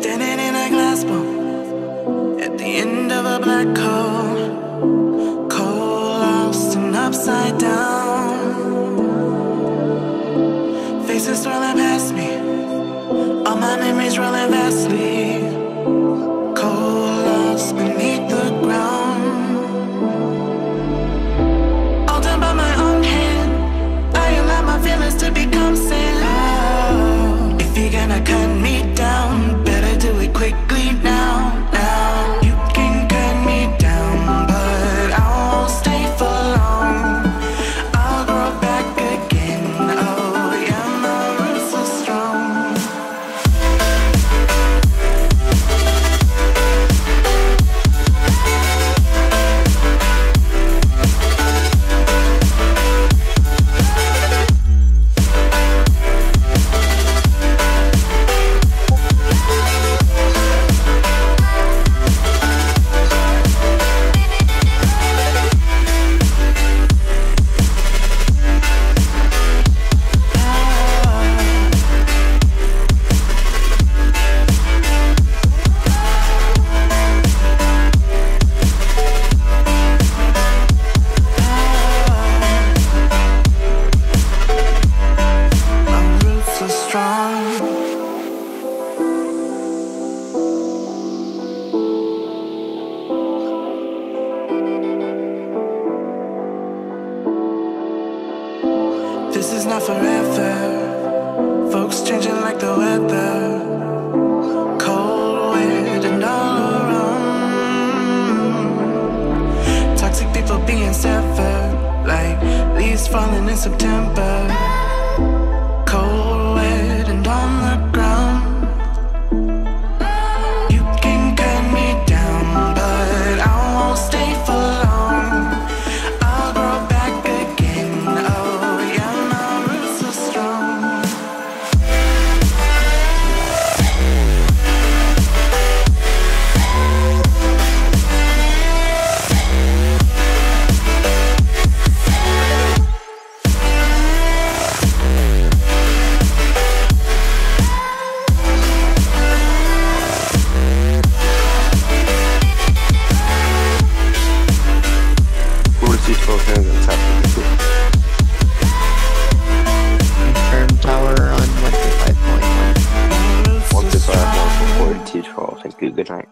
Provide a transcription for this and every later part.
Standing in a glass bowl at the end of a black hole, cold, lost and upside down. Faces swirling past me, all my memories rolling vastly, cold, lost beneath the ground. All done by my own hand, I allow my feelings to become sand. Oh, if you're gonna cut me down, better do it quickly now. Now you can cut me down, but I won't stay for long. I'll grow back again. Oh yeah, my roots are strong. This is not forever. Folks changing like the weather. Cold, wet, and all around. Toxic people being severed, like leaves falling in September. Cold, wet, and on the ground. You can cut me down, but I won't stay for long. I'll grow back again. Oh yeah, my roots are strong. Confirm tower on 135.1. 125, 212. Thank you. Good night.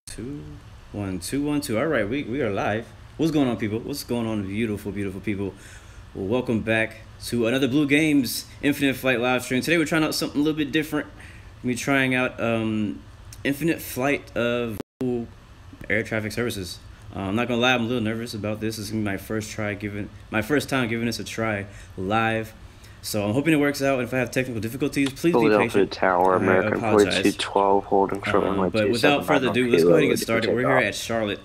2-1-2-1-2. All right, we are live. What's going on, people? What's going on, beautiful people? Well, welcome back to another Blue Games Infinite Flight live stream. Today we're trying out something a little bit different. We're trying out Infinite Flight of Air Traffic Services. I'm not gonna lie, I'm a little nervous about this. This is gonna be my first time giving this a try live. So I'm hoping it works out. And if I have technical difficulties, please be Philadelphia patient. Tower, American 4212, holding short runway But without further ado, let's go ahead and get started. We're here at Charlotte,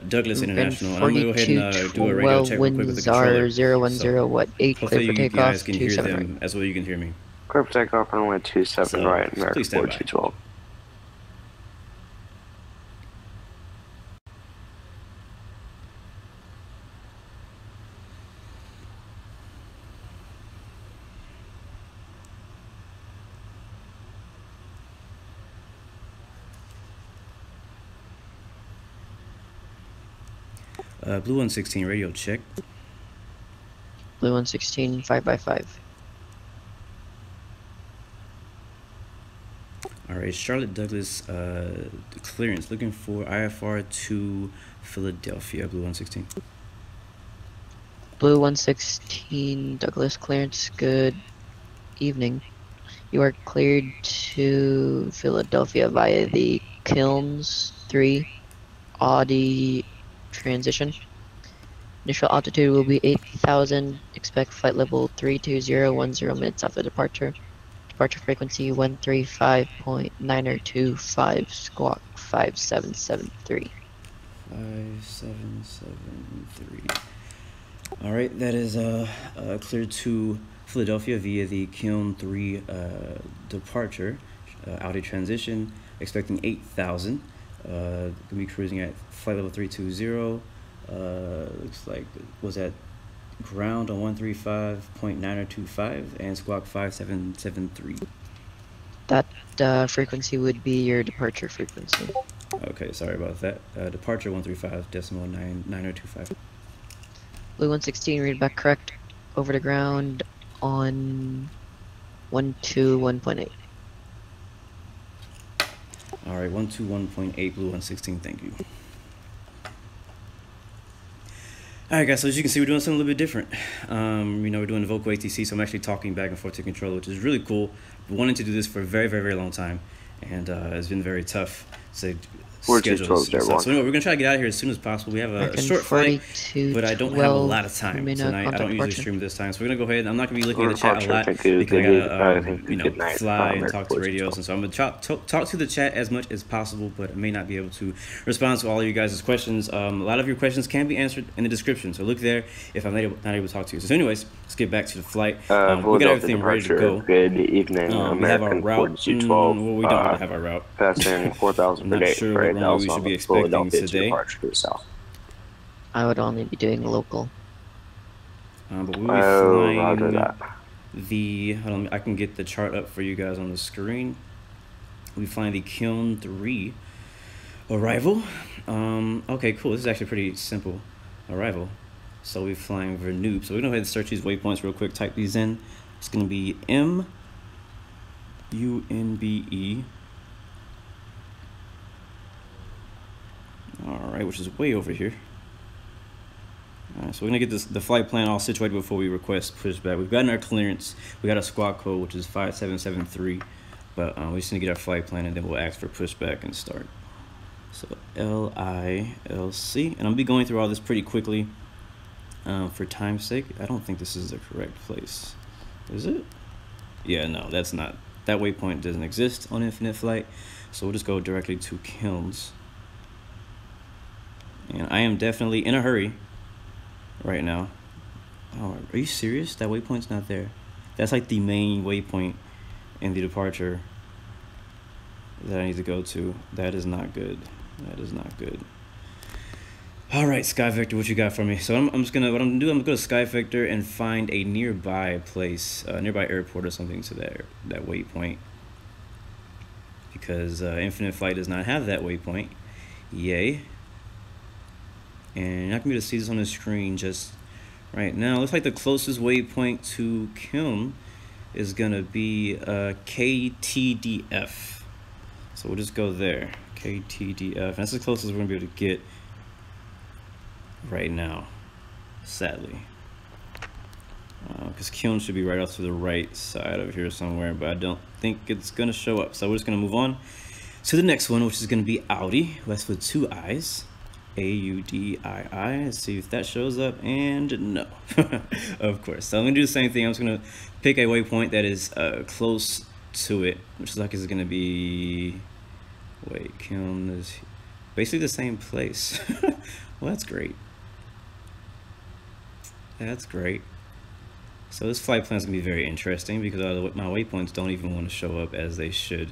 Douglas International. And I'm gonna go ahead and do a radio check real quick with the controller. 010, what 8, clear Hopefully for you takeoff, guys can hear 27 them as well. You can hear me. Clear for takeoff, runway 27 So, right, American please stand by. 4212. Blue 116 radio check. Blue 116, 5x5. All right, Charlotte Douglas clearance. Looking for IFR to Philadelphia. Blue 116. Blue 116, Douglas clearance, good evening. You are cleared to Philadelphia via the Kilns 3 AUDII transition. Initial altitude will be 8,000. Expect flight level 32010 minutes after departure. Departure frequency 135.9025, squawk 5773. 5773. All right, that is cleared to Philadelphia via the Kiln 3 departure, AUDII transition, expecting 8,000. Gonna be cruising at flight level 320. Looks like was at ground on 135.9025 and squawk 5773. That frequency would be your departure frequency. Okay, sorry about that. Departure 135.9025. Blue 116, read back correct. Over to ground on 121.8. All right, 121.8, Blue 116, thank you. All right, guys, so as you can see, we're doing something a little bit different. You know, we're doing the Vocal ATC, so I'm actually talking back and forth to controller, which is really cool. I've wanted to do this for a very, very, very long time, and it's been very tough to schedule this stuff. So anyway, we're going to try to get out of here as soon as possible. We have a short flight, but I don't have a lot of time tonight. I don't usually stream this time, so we're going to go ahead. I'm not going to be looking at the chat a lot because I got to, you know, fly and talk to radios, and so I'm going to talk to the chat as much as possible, but I may not be able to respond to all of you guys' questions. A lot of your questions can be answered in the description, so look there if I'm not able to talk to you. So anyways, let's get back to the flight. We got everything ready to go. Good evening, we have our route. 4212. Well, we don't really have our route. Passing 4,000 per day. Not sure what runway we should be expecting today. I would only be doing local. But we'll be flying the. Hold on, I can get the chart up for you guys on the screen. We'll be flying the Kiln 3 arrival. Okay, cool. This is actually pretty simple arrival. So we're flying Vernoop. So we're gonna go ahead and search these waypoints real quick. Type these in. It's gonna be MUNBE. Alright, which is way over here. Alright, so we're gonna get the flight plan all situated before we request pushback. We've gotten our clearance. We got a squawk code, which is 5773. But we just need to get our flight plan, and then we'll ask for pushback and start. So LILC, and I'm gonna be going through all this pretty quickly for time's sake. I don't think this is the correct place. Is it? Yeah, no, that's not. That waypoint doesn't exist on Infinite Flight, so we'll just go directly to Kilns. And I am definitely in a hurry right now. Oh, are you serious? That waypoint's not there. That's like the main waypoint in the departure that I need to go to. That is not good. That is not good. All right, Sky Vector, what you got for me? So I'm just gonna, what I'm gonna do, I'm gonna go to Sky Vector and find a nearby place, nearby airport or something to that waypoint, because Infinite Flight does not have that waypoint. Yay. And you're not gonna be able to see this on the screen just right now. Looks like the closest waypoint to Kiln is gonna be KTDF. So we'll just go there. KTDF. And that's the closest we're gonna be able to get right now, sadly. Because Kiln should be right off to the right side of here somewhere, but I don't think it's gonna show up. So we're just gonna move on to the next one, which is gonna be AUDII. That's with 2 I's. AUDII. Let's see if that shows up, and no. Of course. So I'm gonna do the same thing. I'm just gonna pick a waypoint that is close to it, which is like is gonna be, wait, Kiln is basically the same place. Well, that's great. That's great. So this flight plan is gonna be very interesting because my waypoints don't even want to show up as they should.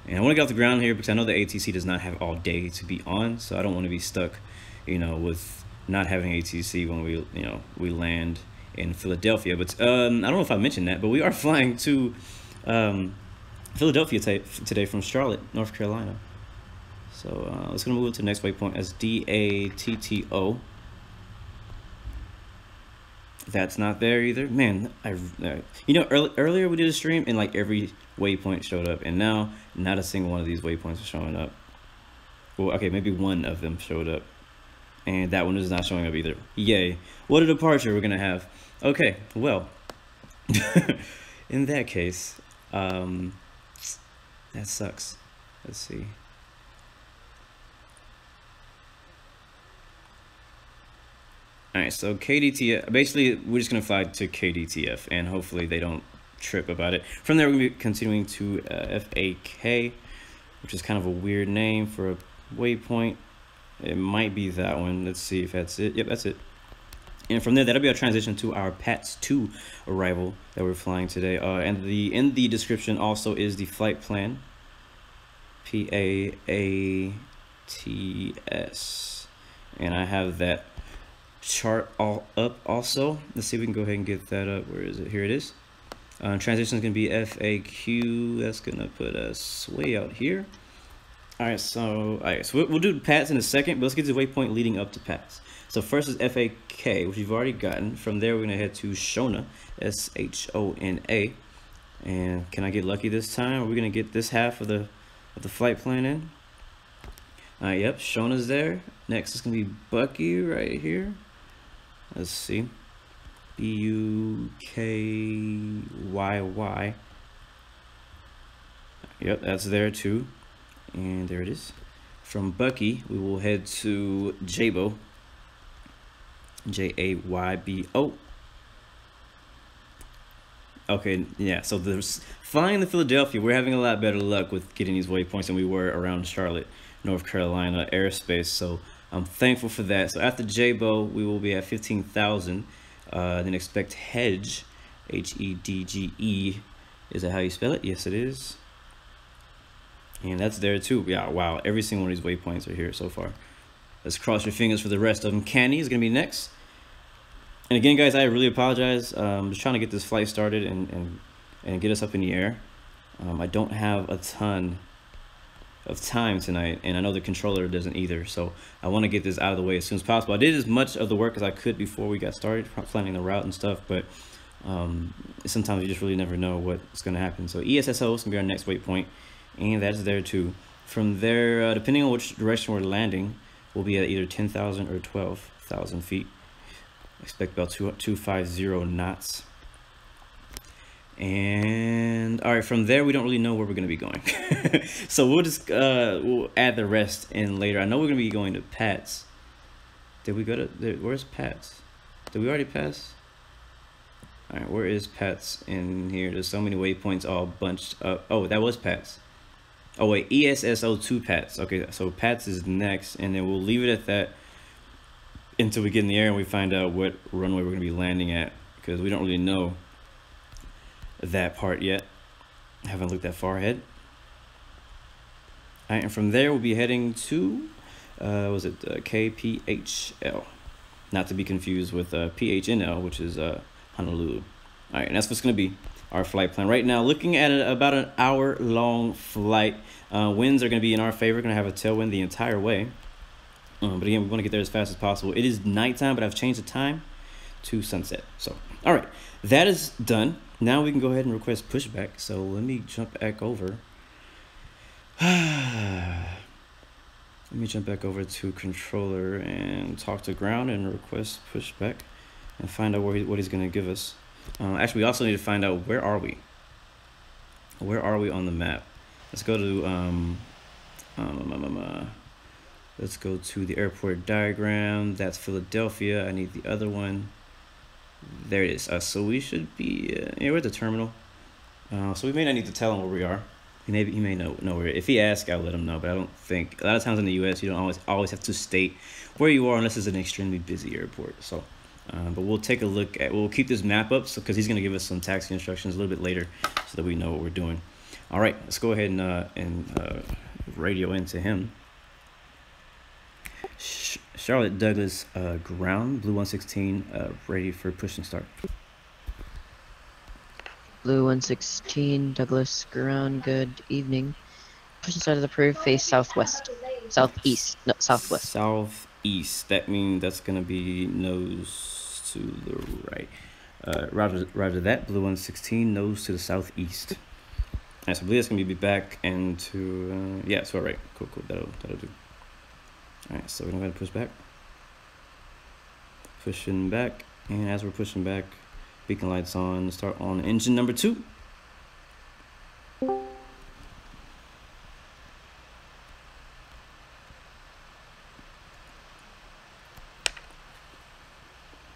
And I want to get off the ground here because I know the ATC does not have all day to be on, so I don't want to be stuck, you know, with not having ATC when we, you know, we land in Philadelphia. But I don't know if I mentioned that, but we are flying to Philadelphia today from Charlotte, North Carolina. So let's move to the next waypoint as DATTO. That's not there either. Man, you know, earlier we did a stream and like every waypoint showed up, and now not a single one of these waypoints is showing up. Well, okay, maybe one of them showed up, and that one is not showing up either. Yay. What a departure we're gonna have. Okay, well, in that case, that sucks. Let's see. Alright, so KDTF, basically we're just going to fly to KDTF and hopefully they don't trip about it. From there we're going to be continuing to FAK, which is kind of a weird name for a waypoint. It might be that one. Let's see if that's it. Yep, that's it. And from there, that'll be our transition to our PATS 2 arrival that we're flying today. And in the description also is the flight plan. PAATS. And I have that chart all up also. Let's see if we can go ahead and get that up. Where is it? Here it is. Transition is going to be FAQ. That's going to put us way out here. All right, so we'll do PATS in a second, but let's get to the waypoint leading up to PATS. So first is FAK, which you've already gotten. From there, we're going to head to Shona, SHONA. And can I get lucky this time? Are we going to get this half of the flight plan in? Yep, Shona's there. Next is going to be Bucky right here. Let's see. BUKYY. Yep, that's there too. And there it is. From Bucky, we will head to Jaybo. JAYBO. Okay, yeah, so flying to Philadelphia, we're having a lot better luck with getting these waypoints than we were around Charlotte, North Carolina airspace. So I'm thankful for that. So after Jaybo, we will be at 15,000. Then expect Hedge, HEDGE. Is that how you spell it? Yes, it is. And that's there too. Yeah, wow. Every single one of these waypoints are here so far. Let's cross your fingers for the rest of them. Candy is going to be next. And again, guys, I really apologize. I'm just trying to get this flight started and get us up in the air. I don't have a ton of time tonight, and I know the controller doesn't either. So I want to get this out of the way as soon as possible. I did as much of the work as I could before we got started planning the route and stuff, but sometimes you just really never know what's going to happen. So ESSO is going to be our next waypoint, and that's there too. From there, depending on which direction we're landing, we'll be at either 10,000 or 12,000 feet. Expect about 250 knots. And all right, from there we don't really know where we're going to be going. So we'll just we'll add the rest in later. I know we're going to be going to PATS. Did we go to where's PATS? Did we already pass? All right, where is PATS in here? There's so many waypoints all bunched up. Oh, that was PATS. Oh wait, ESSO to PATS. Okay, so PATS is next, and then we'll leave it at that until we get in the air and we find out what runway we're going to be landing at, because we don't really know that part yet. I haven't looked that far ahead. All right, and from there we'll be heading to KPHL, not to be confused with PHNL, which is Honolulu. All right, and that's what's going to be our flight plan right now. Looking at about an hour-long flight. Winds are going to be in our favor. We're going to have a tailwind the entire way. But again, we want to get there as fast as possible. It is nighttime, but I've changed the time to sunset. So, all right, that is done. Now we can go ahead and request pushback. So let me jump back over. Let me jump back over to controller and talk to ground and request pushback and find out what he's going to give us. Actually, we also need to find out where are we. Where are we on the map? Let's go to let's go to the airport diagram. That's Philadelphia. I need the other one. There it is. So we should be we're at the terminal. So we may not need to tell him where we are. He may know where. If he asks, I'll let him know. But I don't think, a lot of times in the U.S. you don't always have to state where you are unless it's an extremely busy airport. So, but we'll take a look at. We'll keep this map up because he's going to give us some taxi instructions a little bit later so that we know what we're doing. All right, let's go ahead and radio into him. Charlotte Douglas ground, Blue 116, ready for push and start. Blue 116, Douglas ground, good evening. Push and start of the approved, face southwest. Southeast, no, southwest. Southeast, that means that's going to be nose to the right. Roger that, Blue 116, nose to the southeast. All right, so I believe that's going to be back into, yeah, so all right, cool, that'll do. All right, so we're going to go ahead and push back. Pushing back, and as we're pushing back, beacon lights on, start on engine number 2. All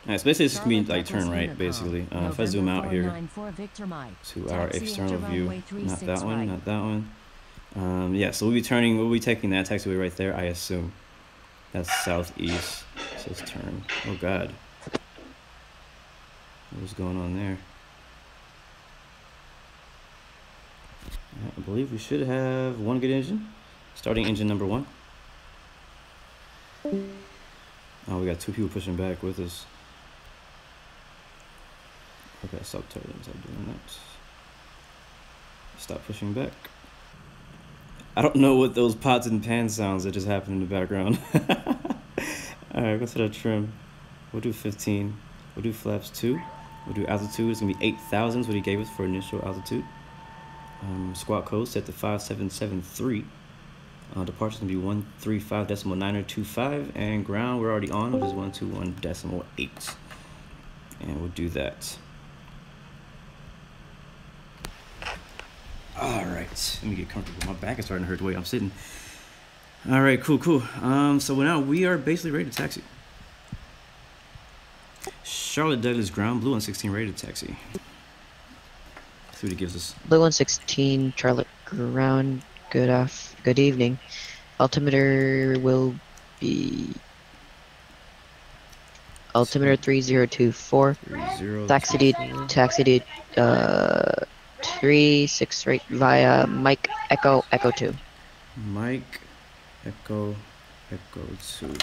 right, so basically this is going to be like turn right, basically. If I zoom out here to our external view, not that one. Yeah, so we'll be taking that taxiway right there, I assume. That's southeast. So let's turn. Oh God. What's going on there? I believe we should have one good engine. Starting engine number 1. Oh, we got 2 people pushing back with us. Okay, stop doing that. Stop pushing back. I don't know what those pots and pans sounds that just happened in the background. Alright, go to the trim. We'll do 15. We'll do flaps 2. We'll do altitude. It's gonna be 8,000 is what he gave us for initial altitude. Squawk code set to 5773. Departure is gonna be 135.925, and ground we're already on, which is 121.8. And we'll do that. All right, let me get comfortable. My back is starting to hurt the way I'm sitting. All right, cool. So now we are basically ready to taxi. Charlotte Douglas ground, blue 116 ready to taxi. See what it gives us. Blue 116, Charlotte ground. Good evening. Altimeter will be altimeter 3024. Taxi to 36 right via Mike Echo 2. Mike Echo 2.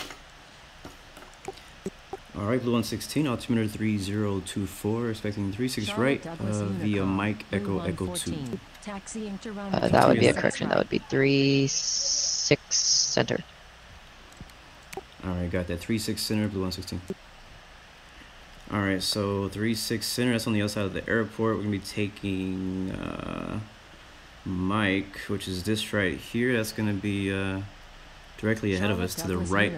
All right, blue 116, altimeter 3024, expecting 36 right via Mike Echo 2. That would be a correction. That would be 36 center. All right, got that 36 center, blue 116. All right, so 36 center. That's on the other side of the airport. We're gonna be taking Mike, which is this right here. That's gonna be directly ahead of us to the right.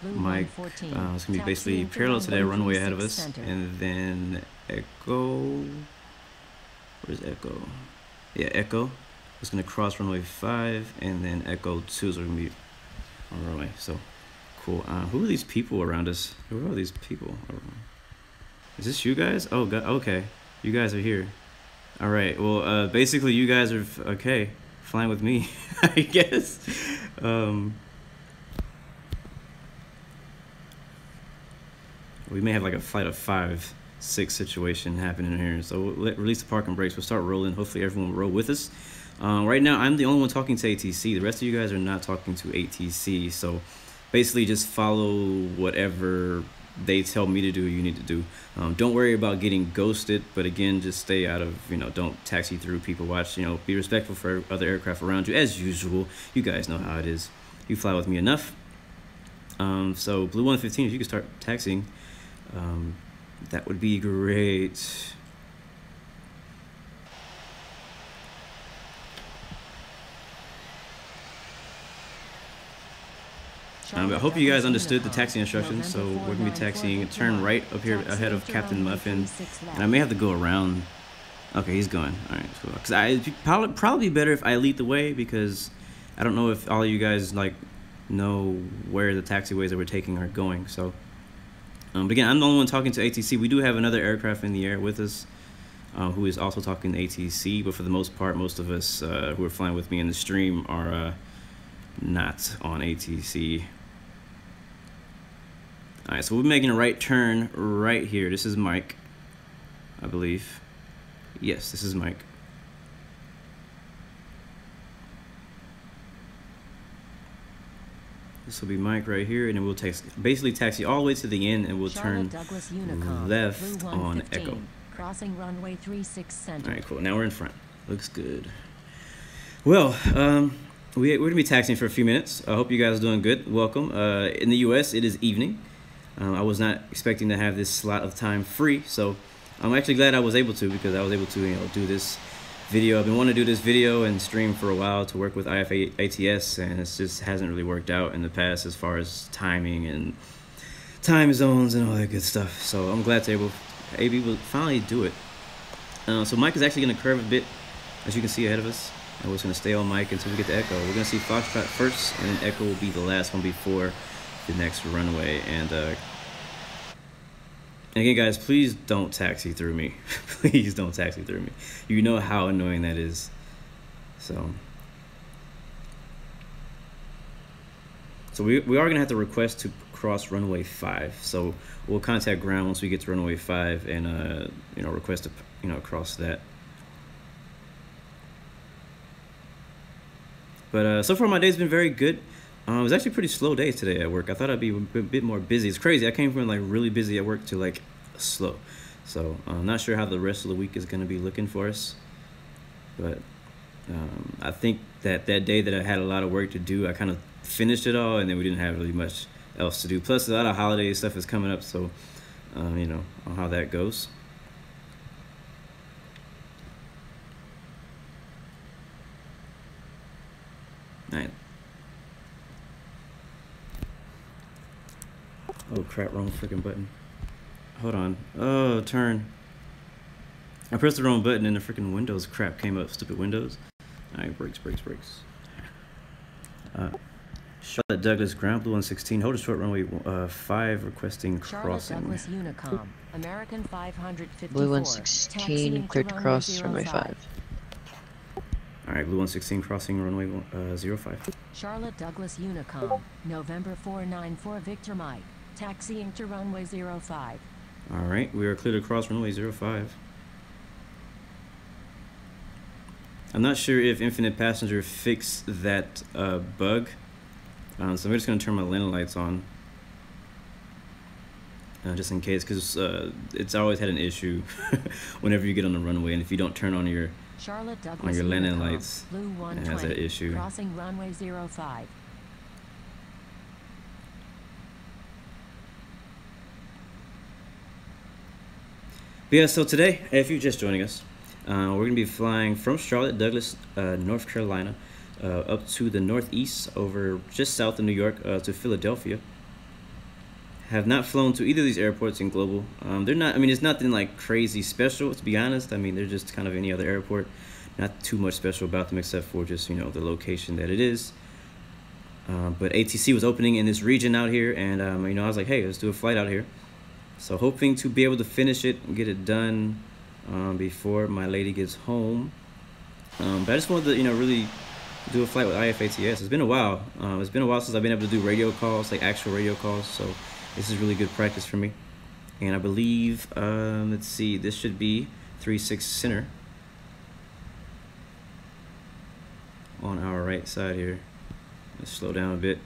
Mike, it's gonna be basically parallel to that runway ahead of us, and then Echo. Where's Echo? Yeah, Echo is gonna cross runway 5, and then Echo 2 is gonna be on the runway. So cool. Who are these people around us? Who are these people? Is this you guys? Oh, God. Okay, you guys are here. All right. Well, basically, you guys are okay. Flying with me, I guess. We may have like a flight of 5, 6 situation happening here. So we'll release the parking brakes. We'll start rolling. Hopefully everyone will roll with us. Right now, I'm the only one talking to ATC. The rest of you guys are not talking to ATC. So basically just follow whatever they tell me to do, you need to do. Don't worry about getting ghosted. But again, just stay out of, don't taxi through people. Watch, be respectful for other aircraft around you. As usual, you guys know how it is. You fly with me enough. So blue 115, if you could start taxiing. That would be great. I hope you guys understood the taxi instructions. So we're gonna be taxiing, turn right up here ahead of Captain Muffin, and I may have to go around. Okay, he's going. All right, cool. Because it'd probably better if I lead the way, because I don't know if all of you guys know where the taxiways that we're taking are going. So. But again, I'm the only one talking to ATC. We do have another aircraft in the air with us who is also talking to ATC, but for the most part, most of us who are flying with me in the stream are not on ATC. All right, so we're making a right turn right here. This is Mike, I believe. Yes, this is Mike. This will be Mike right here, and then we'll basically taxi all the way to the end, and we'll turn left on Echo. Crossing runway 36 center. All right, cool. Now we're in front. Looks good. Well, we're gonna be taxiing for a few minutes. I hope you guys are doing good. Welcome. In the U.S., it is evening. I was not expecting to have this slot of time free, so I'm actually glad I was able to, because I was able to, do this video. I've been wanting to do this video and stream for a while to work with IFATS, and it just hasn't really worked out in the past as far as timing and time zones and all that good stuff. So I'm glad to able to finally do it. So Mike is actually going to curve a bit, as you can see ahead of us, and we're just going to stay on Mike until we get to Echo. We're going to see Foxtrot first, and then Echo will be the last one before the next runway. And again, guys, please don't taxi through me. Please don't taxi through me. You know how annoying that is. So we are gonna have to request to cross runway 5. So we'll contact ground once we get to runway 5 and request to cross that. But so far my day's been very good. It was actually a pretty slow day today at work. I thought I'd be a bit more busy. It's crazy. I came from like really busy at work to like slow. So I'm not sure how the rest of the week is going to be looking for us. But I think that day that I had a lot of work to do, I kind of finished it all, and then we didn't have really much else to do. Plus, a lot of holiday stuff is coming up, so you know how that goes. All right. Oh crap, wrong freaking button. Hold on. Oh, turn. I pressed the wrong button and the freaking Windows crap came up. Stupid Windows. Alright, brakes. Charlotte Douglas, ground blue 116. Hold a short runway 5 requesting crossing. Charlotte Douglas Unicom, American 554. Blue 116, cleared to cross runway 5. Alright, blue 116 crossing runway 05. Charlotte Douglas Unicom, November 494 Victor Mike, taxiing to runway 05. Alright, we are cleared to cross runway 05. I'm not sure if Infinite Passenger fixed that bug, so I'm just going to turn my landing lights on just in case, because it's always had an issue whenever you get on the runway, and if you don't turn on your landing lights, it has that issue. Crossing runway 05. But yeah, so today, if you're just joining us, we're going to be flying from Charlotte, Douglas, North Carolina, up to the northeast, over just south of New York, to Philadelphia. Have not flown to either of these airports in Global. They're not, I mean, it's nothing like crazy special, to be honest. I mean, they're just kind of any other airport. Not too much special about them except for just, you know, the location that it is. But ATC was opening in this region out here, and, you know, I was like, hey, let's do a flight out here. So hoping to be able to finish it and get it done before my lady gets home. But I just wanted to, you know, really do a flight with IFATS. It's been a while. It's been a while since I've been able to do radio calls, like actual radio calls. So this is really good practice for me. And I believe, let's see, this should be 36 center on our right side here. Let's slow down a bit.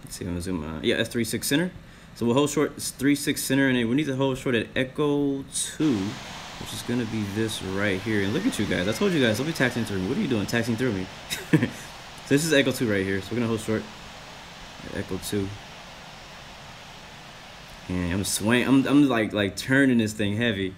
Let's see, I'm gonna zoom out. Yeah, that's 36 center. So we'll hold short, it's 36 center, and then we need to hold short at Echo 2, which is gonna be this right here. And look at you guys, I told you guys, don't be taxiing through me. What are you doing, taxiing through me? So this is Echo 2 right here. So we're gonna hold short at Echo 2. And I'm swaying, I'm like turning this thing heavy.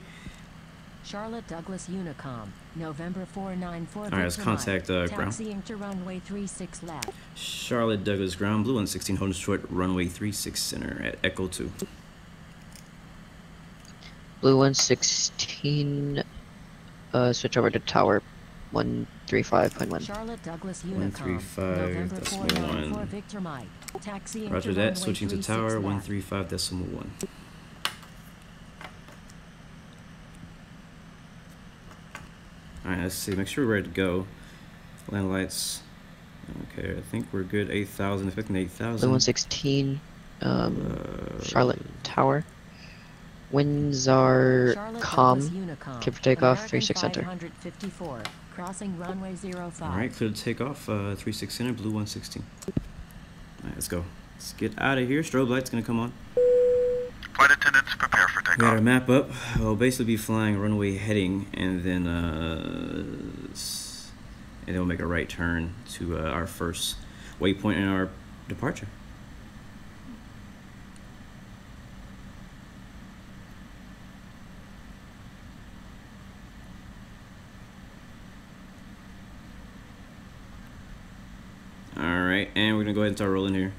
Charlotte Douglas Unicom, November 494. All right, let's contact ground. Taxiing to runway 36 left. Charlotte Douglas ground, blue 116, holding short, runway 36 center at Echo 2. Blue 116, switch over to tower 135.1. Charlotte Douglas Unicom, 135, November decimal 494 1. Victor Mike, taxiing Roger to that, runway switching to 36 tower left. 135.1. Alright, let's see, make sure we're ready to go. Land lights. Okay, I think we're good. 8,000, expecting 8,000. Blue 116, Charlotte Tower. Winds are Charlotte calm. Douglas Unicom, Clear for takeoff, American 36 center. 554, crossing runway 05. Alright, clear to take off, 36 center, blue 116. Alright, let's go. Let's get out of here. Strobe light's gonna come on. Flight attendants, prepare for takeoff. Got our map up. We'll basically be flying runway heading, and then we'll make a right turn to our first waypoint in our departure. All right, and we're gonna go ahead and start rolling here.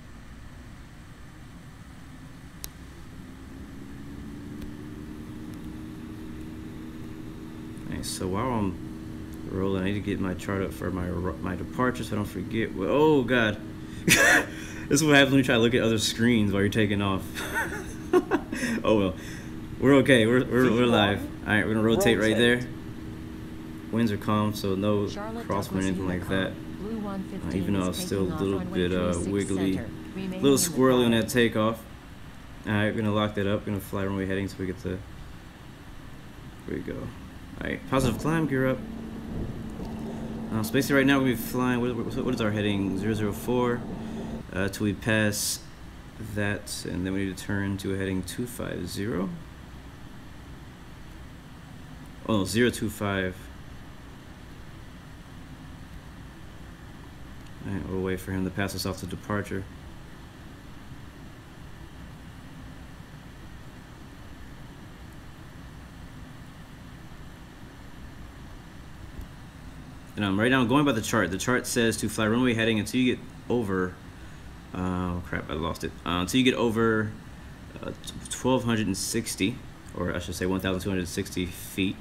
So while I'm rolling, I need to get my chart up for my departure so I don't forget. Oh God, this is what happens when you try to look at other screens while you're taking off. Oh well, we're okay. We're live. All right, we're gonna rotate right there. Winds are calm, so no crosswind or anything like that. Even though it's still a little bit wiggly, a little squirrely on that takeoff. All right, we're gonna lock that up. We're gonna fly runway heading so we get to. There we go. Alright, positive climb, gear up. So basically right now we'll be flying, what is our heading? 004 till we pass that, and then we need to turn to a heading 250. Oh, 025. And we'll wait for him to pass us off to departure. And right now I'm going by the chart. The chart says to fly runway heading until you get over, oh crap, I lost it. Until you get over 1,260, or I should say 1,260 feet.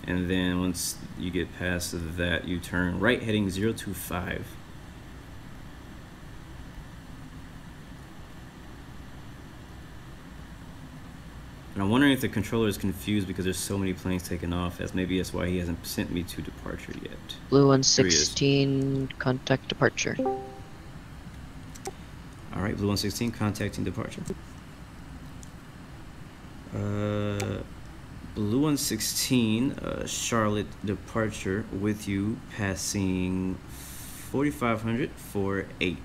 And then once you get past that, you turn right heading 025. And I'm wondering if the controller is confused because there's so many planes taking off, as maybe that's why he hasn't sent me to departure yet. Blue 116, contact departure. Alright, Blue 116, contacting departure. Blue 116, Charlotte departure with you, passing 4,500 for 8.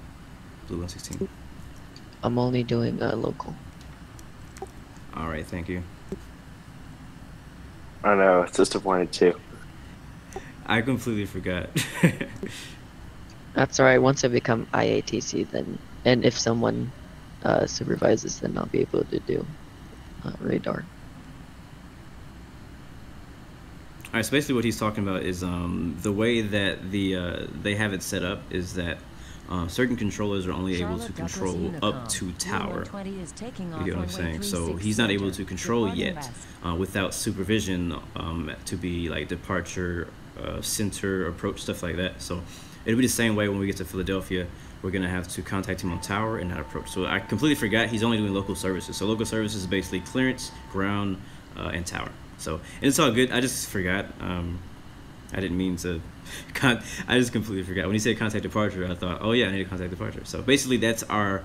Blue 116. I'm only doing local. Alright, thank you. I know, it's disappointed too. I completely forgot. That's alright, once I become IATC then, and if someone supervises, then I'll be able to do radar. Alright, so basically what he's talking about is the way that they have it set up is that certain controllers are only able to control up to tower. You get what I'm saying? So he's not able to control yet without supervision to be like departure, center, approach, stuff like that. So it'll be the same way when we get to Philadelphia. We're going to have to contact him on tower and not approach. So I completely forgot he's only doing local services. So local services is basically clearance, ground, and tower. So, and it's all good. I just forgot. I didn't mean to. I just completely forgot. When he said contact departure, I thought, oh yeah, I need to contact departure. So basically, that's our.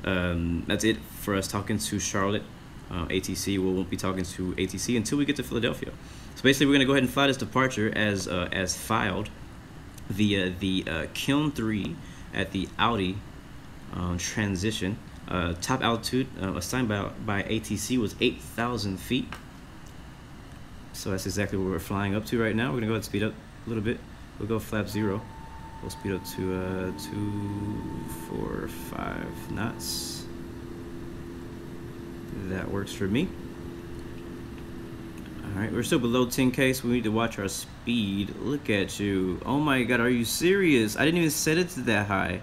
That's it for us talking to Charlotte ATC. We won't be talking to ATC until we get to Philadelphia. So basically, we're gonna go ahead and fly this departure as filed via the Kiln 3 at the AUDII transition. Top altitude assigned by ATC was 8,000 feet. So that's exactly what we're flying up to right now. We're gonna go ahead and speed up a little bit. We'll go flap 0. We'll speed up to 245 knots. That works for me. Alright, we're still below 10K, so we need to watch our speed. Look at you. Oh my god, are you serious? I didn't even set it to that high.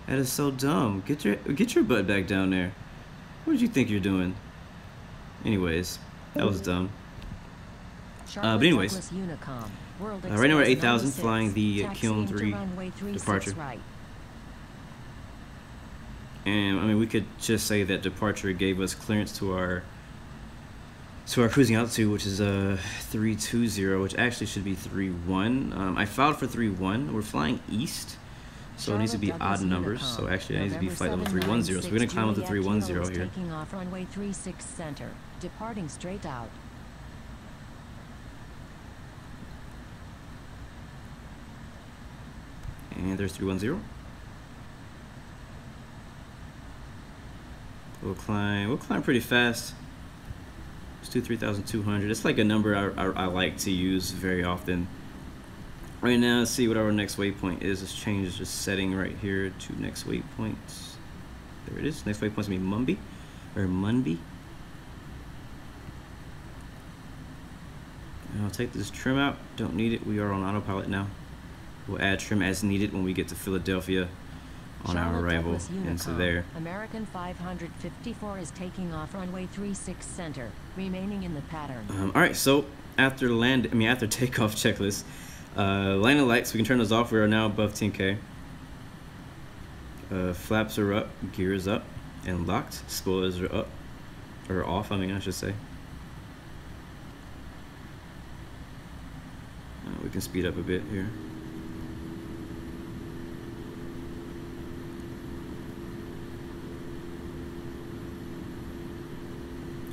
That is so dumb. Get your butt back down there. What did you think you're doing? Anyways, that was dumb. But anyways, right now we're at 8,000, flying the Kiln 3 departure. And I mean, we could just say that departure gave us clearance to our cruising altitude, which is 320, which actually should be 31. I filed for 31. We're flying east, so it needs to be odd numbers. So actually, it needs to be flight level 310. So we're gonna climb up to 310 here. Taking off runway 36 center, departing straight out. And there's 310. We'll climb pretty fast. Let's do 3,200. It's like a number I like to use very often. Right now, let's see what our next waypoint is. Let's change the setting right here to next waypoint. There it is. Next waypoint's gonna be Munby. And I'll take this trim out. Don't need it. We are on autopilot now. We'll add trim as needed when we get to Philadelphia on our arrival into there. American 554 is taking off runway 36 center, remaining in the pattern. All right, so after takeoff checklist, landing lights, we can turn those off. We are now above 10K. Flaps are up, gears up and locked. Spoilers are up, or off, I should say. We can speed up a bit here.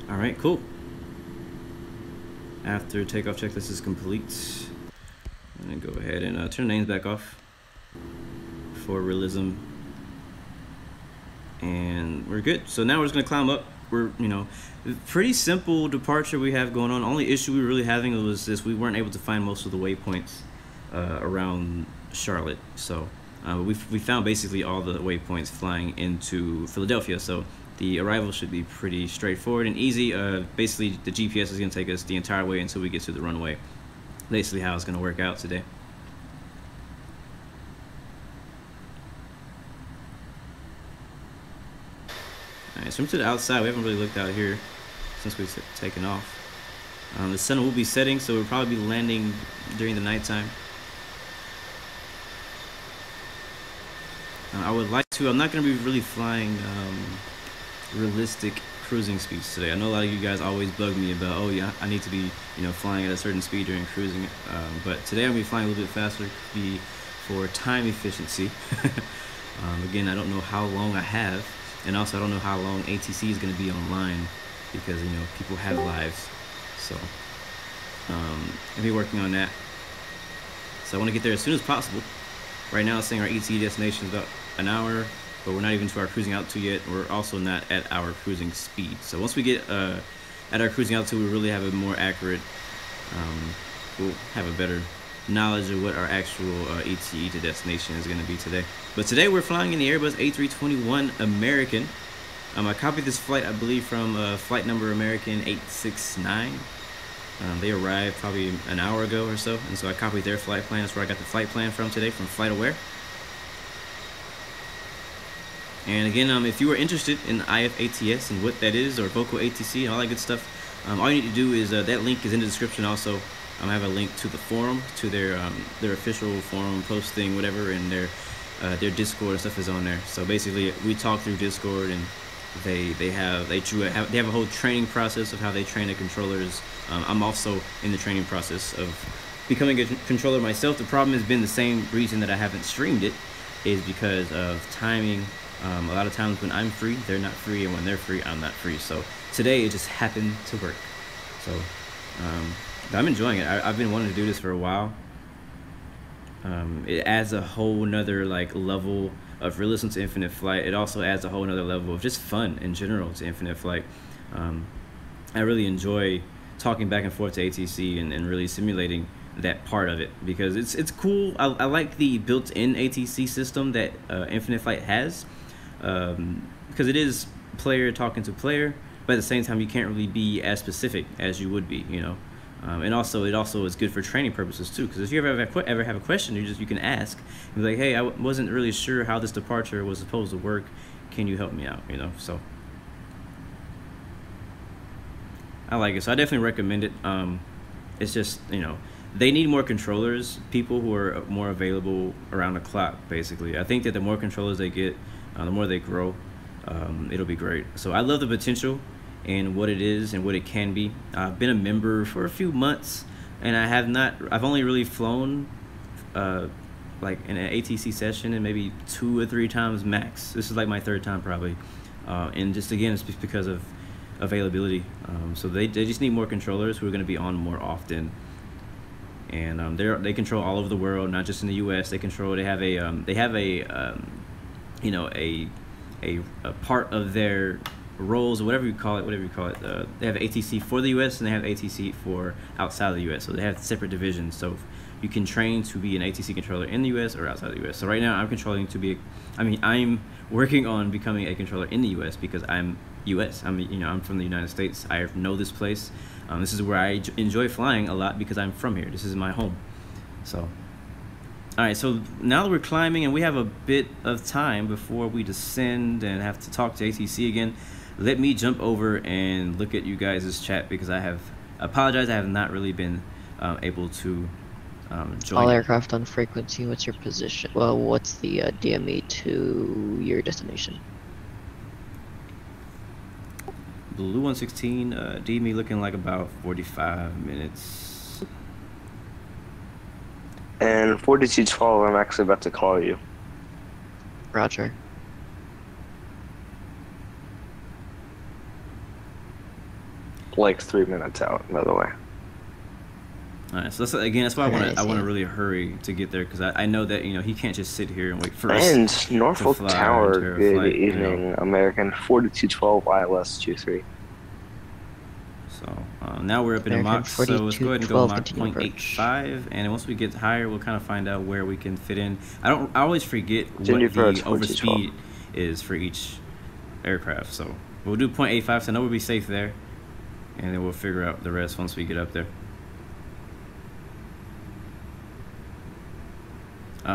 All right, cool. After takeoff checklist is complete, And go ahead and turn the names back off for realism. And we're good. So now we're just gonna climb up. We're, you know, pretty simple departure we have going on. Only issue we were really having was this: we weren't able to find most of the waypoints around Charlotte. So we found basically all the waypoints flying into Philadelphia. So the arrival should be pretty straightforward and easy. Basically, the GPS is gonna take us the entire way until we get to the runway. Basically, how it's gonna work out today. Alright, so to the outside, we haven't really looked out here since we've taken off. The sun will be setting, so we'll probably be landing during the nighttime. I would like to, I'm not going to be really flying realistic cruising speeds today. I know a lot of you guys always bug me about, oh yeah, I need to be, you know, flying at a certain speed during cruising. But today I'm going to be flying a little bit faster for time efficiency. Again, I don't know how long I have. And also, I don't know how long ATC is going to be online because, you know, people have lives. So, I'll be working on that. So I want to get there as soon as possible. Right now, it's saying our ETA destination is about an hour, but we're not even to our cruising altitude yet. We're also not at our cruising speed. So once we get at our cruising altitude, we really have a more accurate, we'll have a better knowledge of what our actual ETA to destination is going to be today. But today we're flying in the Airbus A321 American. I copied this flight, I believe, from flight number American 869. They arrived probably an hour ago or so, and so I copied their flight plan. That's where I got the flight plan from today, from FlightAware. And again, if you are interested in IFATS and what that is, or Vocal ATC and all that good stuff, all you need to do is, that link is in the description also. I have a link to the forum, to their official forum posting, whatever, and their Discord and stuff is on there. So basically, we talk through Discord, and they have a whole training process of how they train the controllers. I'm also in the training process of becoming a controller myself. The problem has been the same reason that I haven't streamed it, is because of timing. A lot of times when I'm free, they're not free, and when they're free, I'm not free. So today it just happened to work. So I'm enjoying it. I've been wanting to do this for a while. It adds a whole nother like level of realism to Infinite Flight. It also adds a whole nother level of just fun in general to Infinite Flight. I really enjoy talking back and forth to ATC and really simulating that part of it, because it's cool. I like the built-in ATC system that Infinite Flight has, because it is player talking to player, but at the same time you can't really be as specific as you would be, you know. And also, it also is good for training purposes too, because if you ever have a question, you can ask and be like, hey, I wasn't really sure how this departure was supposed to work, can you help me out, you know. So I like it, so I definitely recommend it. It's just, you know, they need more controllers, people who are more available around the clock, basically. I think that the more controllers they get, the more they grow, it'll be great. So I love the potential and what it is and what it can be. I've been a member for a few months, and I've only really flown like in an ATC session and maybe 2 or 3 times max. This is like my 3rd time probably, and just again, it's just because of availability. So they just need more controllers who are going to be on more often, and they control all over the world, not just in the US. They have a you know, a part of their roles, or whatever you call it, they have ATC for the US and they have ATC for outside of the US. So they have separate divisions, so you can train to be an ATC controller in the US or outside the US. So right now I'm working on becoming a controller in the US because I'm US. I'm from the United States. I know this place. This is where I enjoy flying a lot because I'm from here. This is my home. So alright, so now that we're climbing and we have a bit of time before we descend and have to talk to ATC again, let me jump over and look at you guys' chat, because I apologize, I have not really been able to join. All aircraft on frequency, what's your position? Well, what's the DME to your destination? Blue 116, DME looking like about 45 minutes. And 4212, I'm actually about to call you. Roger. Like 3 minutes out, by the way. All right, so that's why I want to really hurry to get there, because I know that he can't just sit here and wait for us And Norfolk fly our Tower, entire good flight, evening, American 4212 ILS 23. So now we're up in a American Mach, so let's go ahead and go 4212, Mach continue approach. 0.85, and once we get higher, we'll kind of find out where we can fit in. I always forget what Continue approach, the 4212. overspeed is for each aircraft, so we'll do 0.85, so I know we'll be safe there, and then we'll figure out the rest once we get up there.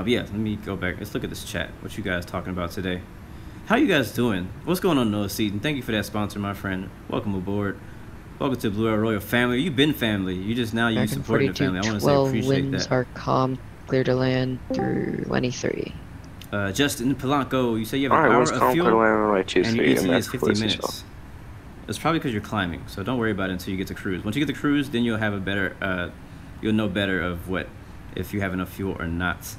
Yeah, let me go back. Let's look at this chat. What you guys talking about today? How you guys doing? What's going on, Noah Seaton? Thank you for that sponsor, my friend. Welcome aboard. Welcome to Blue Air Royal family. You've been family. You just now you supporting the family. I want to say appreciate winds that. are calm, clear to land through 23. Justin Polanco, you say you have an Alright, hour what's of calm, fuel, clear to land, runway and your 23, ETA is American 50 4212. minutes. It's probably because you're climbing, so don't worry about it until you get to cruise. Once you get to cruise, then you'll have a better, you'll know better of if you have enough fuel or not.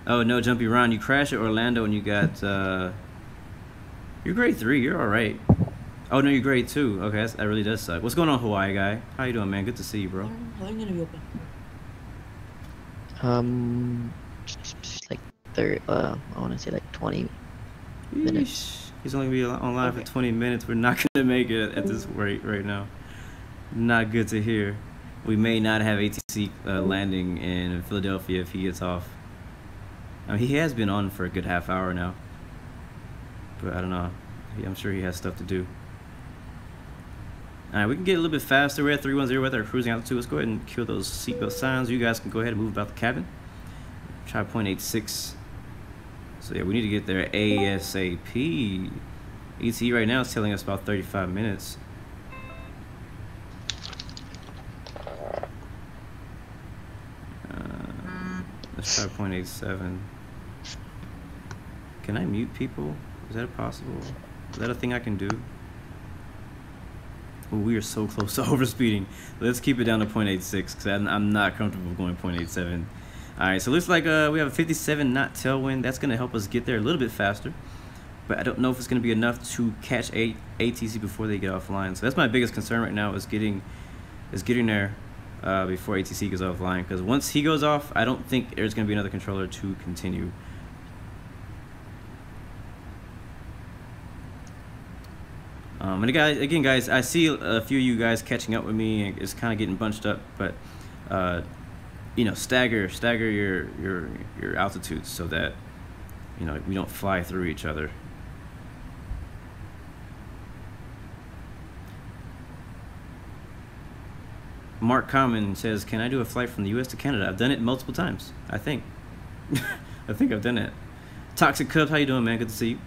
Oh no, Jumpy Ron, you crashed at Orlando and you got you're grade 3, you're alright. Oh no, you're grade 2. Okay, that really does suck. What's going on, Hawaii guy? How you doing, man? Good to see you, bro. Like I want to say like 20 minutes. Yeesh. He's only gonna be online for 20 minutes. We're not gonna make it at this rate right now. Not good to hear. We may not have ATC landing in Philadelphia if he gets off. I mean, he has been on for a good half hour now, but I don't know. I'm sure he has stuff to do. All right, we can get a little bit faster. We're at 310 with our cruising altitude. Let's go ahead and kill those seatbelt signs. You guys can go ahead and move about the cabin. Try 0.86. So yeah, we need to get there ASAP. ET right now is telling us about 35 minutes. Let's try 0.87. Can I mute people? Is that possible? Is that a thing I can do? Oh, we are so close to overspeeding. Let's keep it down to 0.86 because I'm not comfortable going 0.87. Alright, so it looks like we have a 57 knot tailwind. That's going to help us get there a little bit faster. But I don't know if it's going to be enough to catch ATC before they get offline. So that's my biggest concern right now is getting there before ATC goes offline. Because once he goes off, I don't think there's going to be another controller to continue. And again, guys, I see a few of you guys catching up with me, and it's kind of getting bunched up. But you know, stagger your altitudes so that we don't fly through each other. Mark Common says, "Can I do a flight from the U.S. to Canada?" I've done it multiple times. I think. I think I've done it. Toxic Cubs, how you doing, man? Good to see you.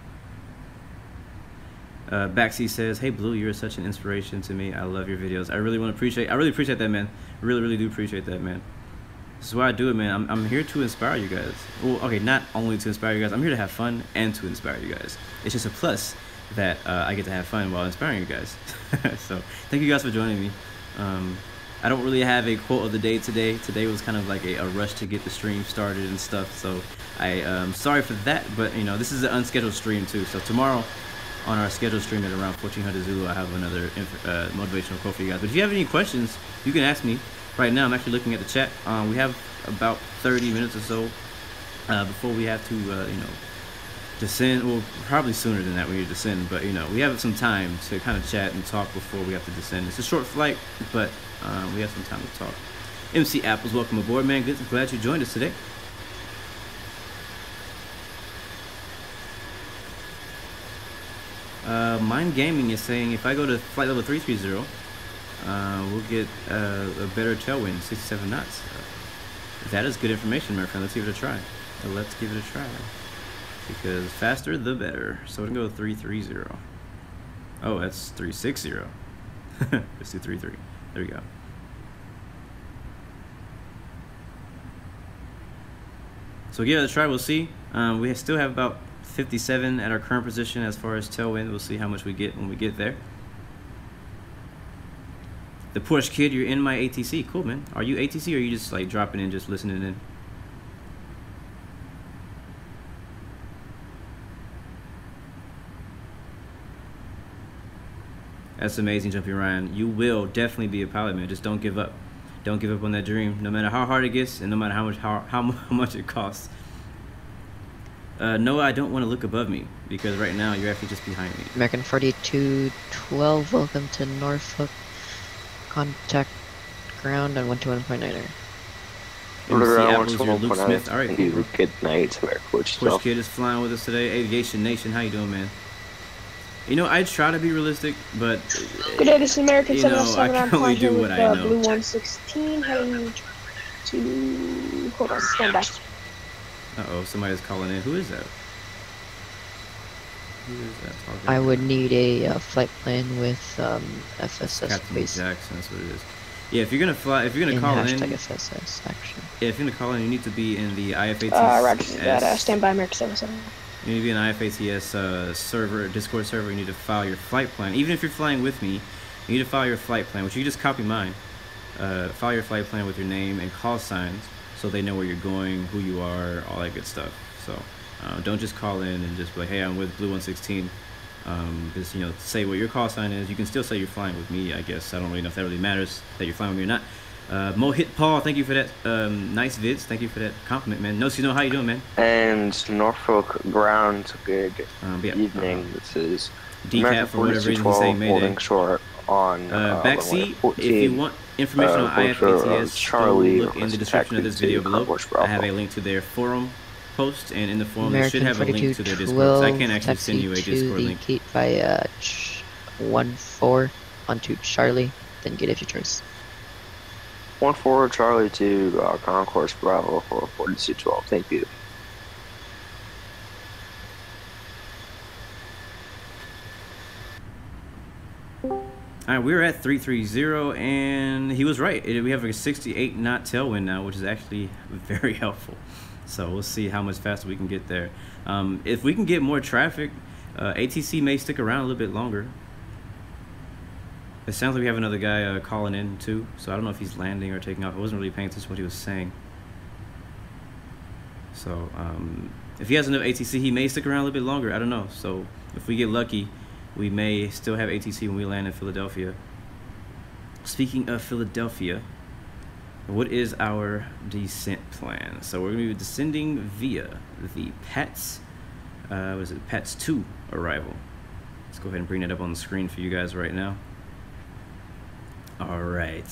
Baxi says, "Hey Blue, you're such an inspiration to me. I love your videos. I really appreciate that, man. Really do appreciate that, man. This is why I do it, man. I'm here to inspire you guys. Well, okay, not only to inspire you guys. I'm here to have fun and to inspire you guys. It's just a plus that I get to have fun while inspiring you guys. So thank you guys for joining me. I don't really have a quote of the day today. Today was kind of like a rush to get the stream started and stuff. So I'm sorry for that, but this is an unscheduled stream too. So tomorrow, on our scheduled stream at around 1400 Zulu, I have another motivational quote for you guys. But if you have any questions, you can ask me right now. I'm actually looking at the chat. We have about 30 minutes or so before we have to, descend. Well, probably sooner than that we need to descend. But, we have some time to kind of chat and talk before we have to descend. It's a short flight, but we have some time to talk. MC Apples, welcome aboard, man. Glad you joined us today. Mind Gaming is saying if I go to flight level 330, we'll get a better tailwind, 67 knots. That is good information, my friend. Let's give it a try. Let's give it a try. Because faster, the better. So we're going to go 330. Oh, that's 360. Let's do 33. There we go. So give it a try. We'll see. We still have about 57 at our current position as far as tailwind. We'll see how much we get when we get there. The Porsche Kid, you're in my ATC. Cool, man. Are you ATC or are you just like dropping in, just listening in? That's amazing, Jumpy Ryan. You will definitely be a pilot, man. Just don't give up. Don't give up on that dream, no matter how hard it gets and no matter how much it costs. No, I don't want to look above me because right now you're actually just behind me. American 4212, welcome to Norfolk. Contact ground on 121.9er. Luke Smith. All right, people. Good night, Coach Kid is flying with us today. Aviation Nation, how you doing, man? You know, I try to be realistic, but good day, this is American you know, I can only do what I know. Blue 116 heading to. Hold on, stand by. Uh-oh, somebody's calling in. Who is that? Who is that talking? I would need a flight plan with FSS, Captain please. Jackson, that's what it is. Yeah, if you're gonna fly, if you're gonna call in, FSS, actually. yeah, if you're gonna call in, you need to be in the IFATS. Roger that. Stand by, American 77. You need to be in IFATS server, Discord server. You need to file your flight plan. Even if you're flying with me, you need to file your flight plan, which you can just copy mine. File your flight plan with your name and call signs, so they know where you're going, who you are, all that good stuff. So don't just call in and just be like, hey, I'm with Blue 116. Just, you know, say what your call sign is. You can still say you're flying with me, I guess. I don't really know if that really matters that you're flying with me or not. Mohit Paul, thank you for that nice vids. Thank you for that compliment, man. No, how you doing, man? And Norfolk ground, good evening. This is Decaf for whatever reason he's saying Mayday. Short on backseat. If you want information on IFATS, Charlie, look in the description of this video below. I have a link to their forum post, and in the forum they should have a link to their Discord. I can't actually send you a Discord link. Keep by 14 onto Charlie, then get if your choice. 14 Charlie to Concourse Bravo for 4212. Thank you. Alright, we're at 330, and he was right. We have a 68 knot tailwind now, which is actually very helpful. So we'll see how much faster we can get there. If we can get more traffic, ATC may stick around a little bit longer. It sounds like we have another guy calling in too, so I don't know if he's landing or taking off. I wasn't really paying attention to what he was saying. So if he has enough ATC, he may stick around a little bit longer. I don't know. So if we get lucky, we may still have ATC when we land in Philadelphia. Speaking of Philadelphia, what is our descent plan? So we're going to be descending via the PATS, PATS 2 arrival. Let's go ahead and bring that up on the screen for you guys right now. All right.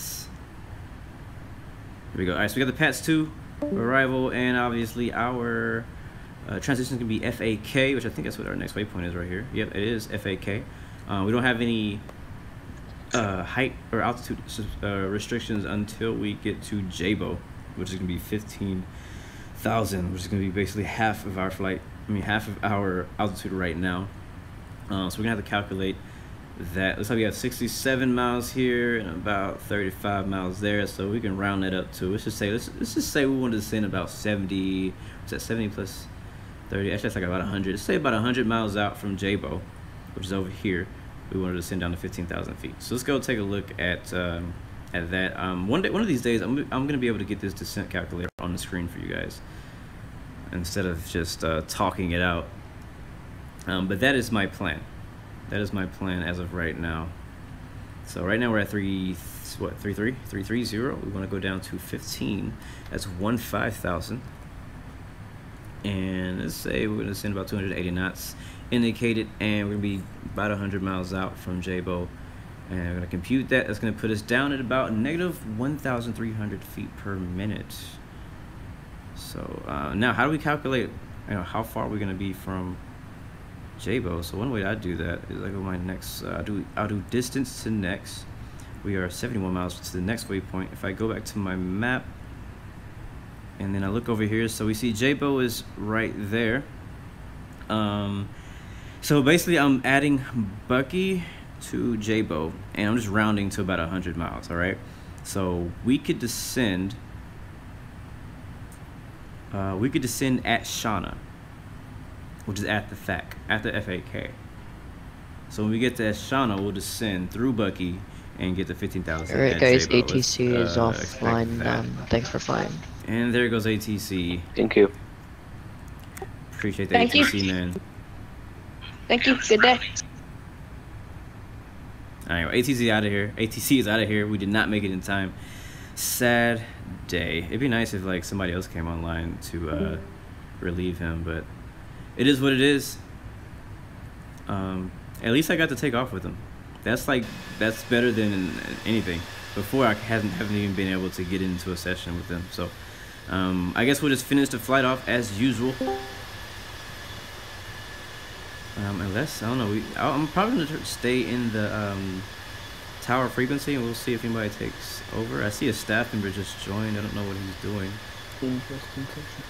Here we go. All right, so we got the PATS 2 arrival, and obviously our transition is going to be FAK, which I think that's what our next waypoint is right here. Yep, it is FAK. We don't have any height or altitude restrictions until we get to JBO, which is going to be 15,000, which is going to be basically half of our flight. I mean, half of our altitude right now. So we're going to have to calculate that. Looks like we have 67 miles here and about 35 miles there, so we can round that up to, let's just say we want to descend about 70. What's that? 70 plus 30. Actually, that's like about 100. Let's say about 100 miles out from JBO, which is over here. We wanted to descend down to 15,000 feet. So let's go take a look at that. One of these days, I'm gonna be able to get this descent calculator on the screen for you guys instead of just talking it out. But that is my plan. That is my plan as of right now. So right now we're at 330. We want to go down to 15. That's 15,000. And let's say we're going to send about 280 knots indicated, and we're going to be about 100 miles out from JBO. And we're going to compute that. That's going to put us down at about negative 1,300 feet per minute. So now how do we calculate, how far we're going to be from JBO? So one way I do that is I go my next, I'll do distance to next. We are 71 miles to the next waypoint. If I go back to my map, and then I look over here, so we see JBO is right there. So basically I'm adding Bucky to JBO, and I'm just rounding to about 100 miles, all right? So we could descend at Shauna, which is at the FAK. So when we get to Shauna, we'll descend through Bucky and get to 15,000. Alright guys, ATC is offline. Thanks for flying. And there goes ATC. Thank you. Appreciate the Thank ATC, you. man. Thank you. Good day. Anyway, ATC out of here. ATC is out of here. We did not make it in time. Sad day. It'd be nice if like somebody else came online to relieve him, but it is what it is. At least I got to take off with him. That's better than anything. Before I haven't even been able to get into a session with him. So I guess we'll just finish the flight off as usual. Unless I don't know, I'm probably gonna stay in the tower frequency, and we'll see if anybody takes over. I see a staff member just joined. I don't know what he's doing. Interesting question.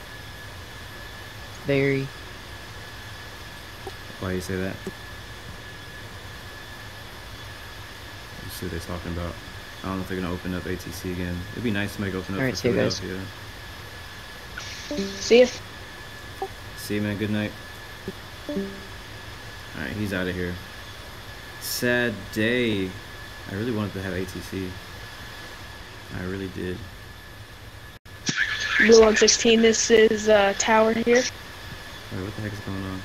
Very. Why do you say that? Let's see what they're talking about. I don't know if they're gonna open up ATC again. It'd be nice to make open up. Alright, for see you guys. Philadelphia. See ya. See you, man. Good night. Alright, he's out of here. Sad day. I really wanted to have ATC. I really did. Blue 116, this is tower here. Wait, what the heck is going on?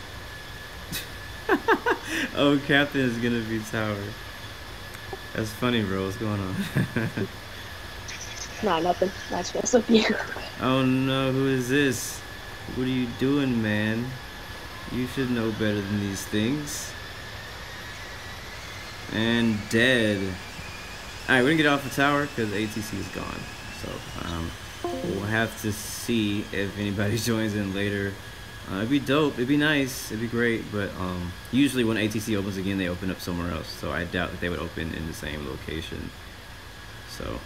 Oh, Captain is gonna be tower. That's funny, bro. What's going on? Nah, nothing. Nice mess up you. Oh no, who is this? What are you doing, man? You should know better than these things. And dead. Alright, we're gonna get off the tower because ATC is gone. So, we'll have to see if anybody joins in later. It'd be dope, it'd be nice, it'd be great, but usually when ATC opens again, they open up somewhere else. So I doubt that they would open in the same location. So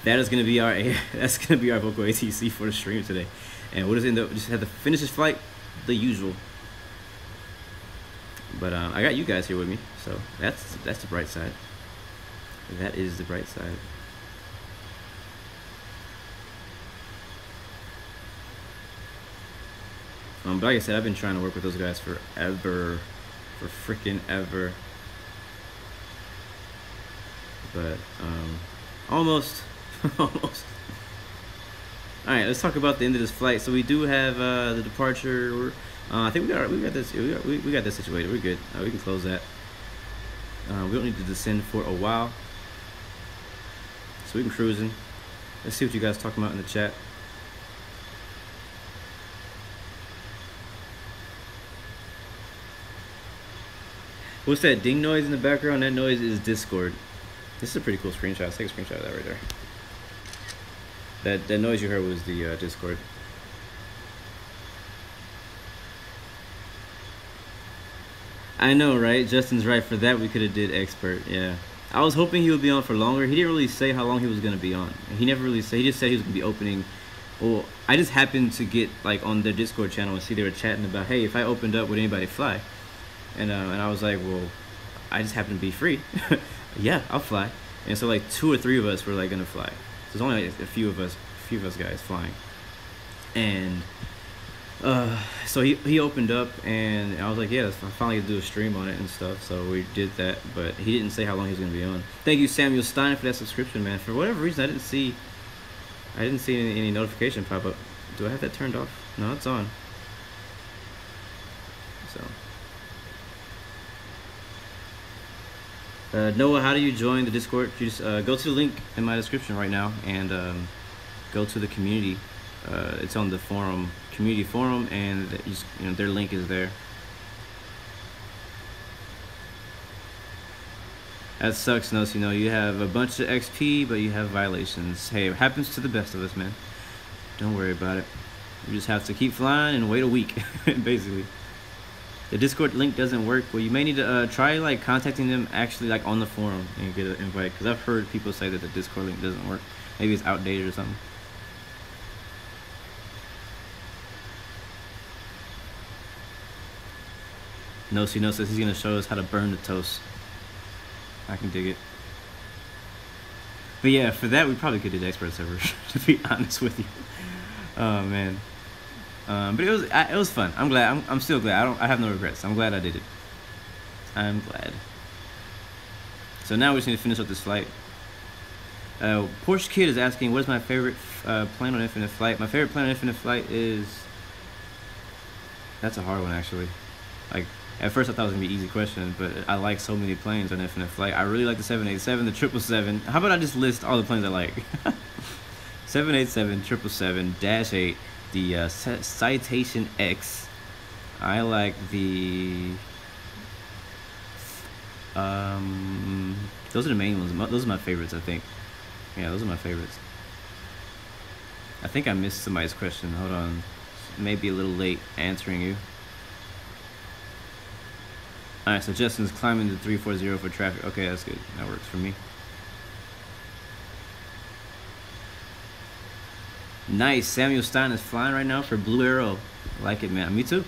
that is gonna be our vocal ATC for the stream today. And we'll just have to finish this flight the usual. But I got you guys here with me, so that's the bright side. That is the bright side. But like I said, I've been trying to work with those guys forever, for freaking ever. But almost, almost. All right, let's talk about the end of this flight. So we do have the departure. I think we got this situated. We're good. We can close that. We don't need to descend for a while, so we can cruising. Let's see what you guys are talking about in the chat. What's that ding noise in the background? That noise is Discord. This is a pretty cool screenshot. Let's take a screenshot of that right there. That noise you heard was the Discord. I know, right? Justin's right. For that, we could have did expert. Yeah, I was hoping he would be on for longer. He didn't really say how long he was gonna be on. He never really said. He just said he was gonna be opening. Well, I just happened to get like on their Discord channel and see they were chatting about, hey, if I opened up, would anybody fly? And I was like, well, I just happen to be free. Yeah, I'll fly. And so like 2 or 3 of us were like gonna fly. So there's only like a few of us guys flying. And so he opened up, and I was like, yeah, I finally get to do a stream on it and stuff. So we did that, but he didn't say how long he was gonna be on. Thank you, Samuel Stein, for that subscription, man. For whatever reason, I didn't see any notification pop up. Do I have that turned off? No, it's on. So. Noah, how do you join the Discord? You just go to the link in my description right now and go to the community. It's on the forum, community forum, and their link is there. That sucks, Nos. You have a bunch of XP, but you have violations. Hey, it happens to the best of us, man. Don't worry about it. You just have to keep flying and wait a week, basically. The Discord link doesn't work. Well, you may need to try like contacting them actually like on the forum and get an invite, because I've heard people say that the Discord link doesn't work. Maybe it's outdated or something. No, says he's gonna show us how to burn the toast. I can dig it. But yeah, for that we probably could do the expert server, to be honest with you. Oh man. But it was fun. I'm glad. I'm still glad. I have no regrets. I'm glad I did it. I'm glad. So now we just need to finish up this flight. Porsche Kid is asking, what is my favorite plane on Infinite Flight? My favorite plane on Infinite Flight is... That's a hard one, actually. Like, At first I thought it was gonna be an easy question, but I like so many planes on Infinite Flight. I really like the 787, the 777. How about I just list all the planes I like? 787, 777-8, the Citation X. I like the those are the main ones. Those are my favorites, I think. Yeah, those are my favorites. I think I missed somebody's question. Hold on. Maybe a little late answering you. Alright, so Justin's climbing to 340 for traffic. Okay, that's good. That works for me. Nice. Samuel Stein is flying right now for Blue Arrow. I like it, man. Me too.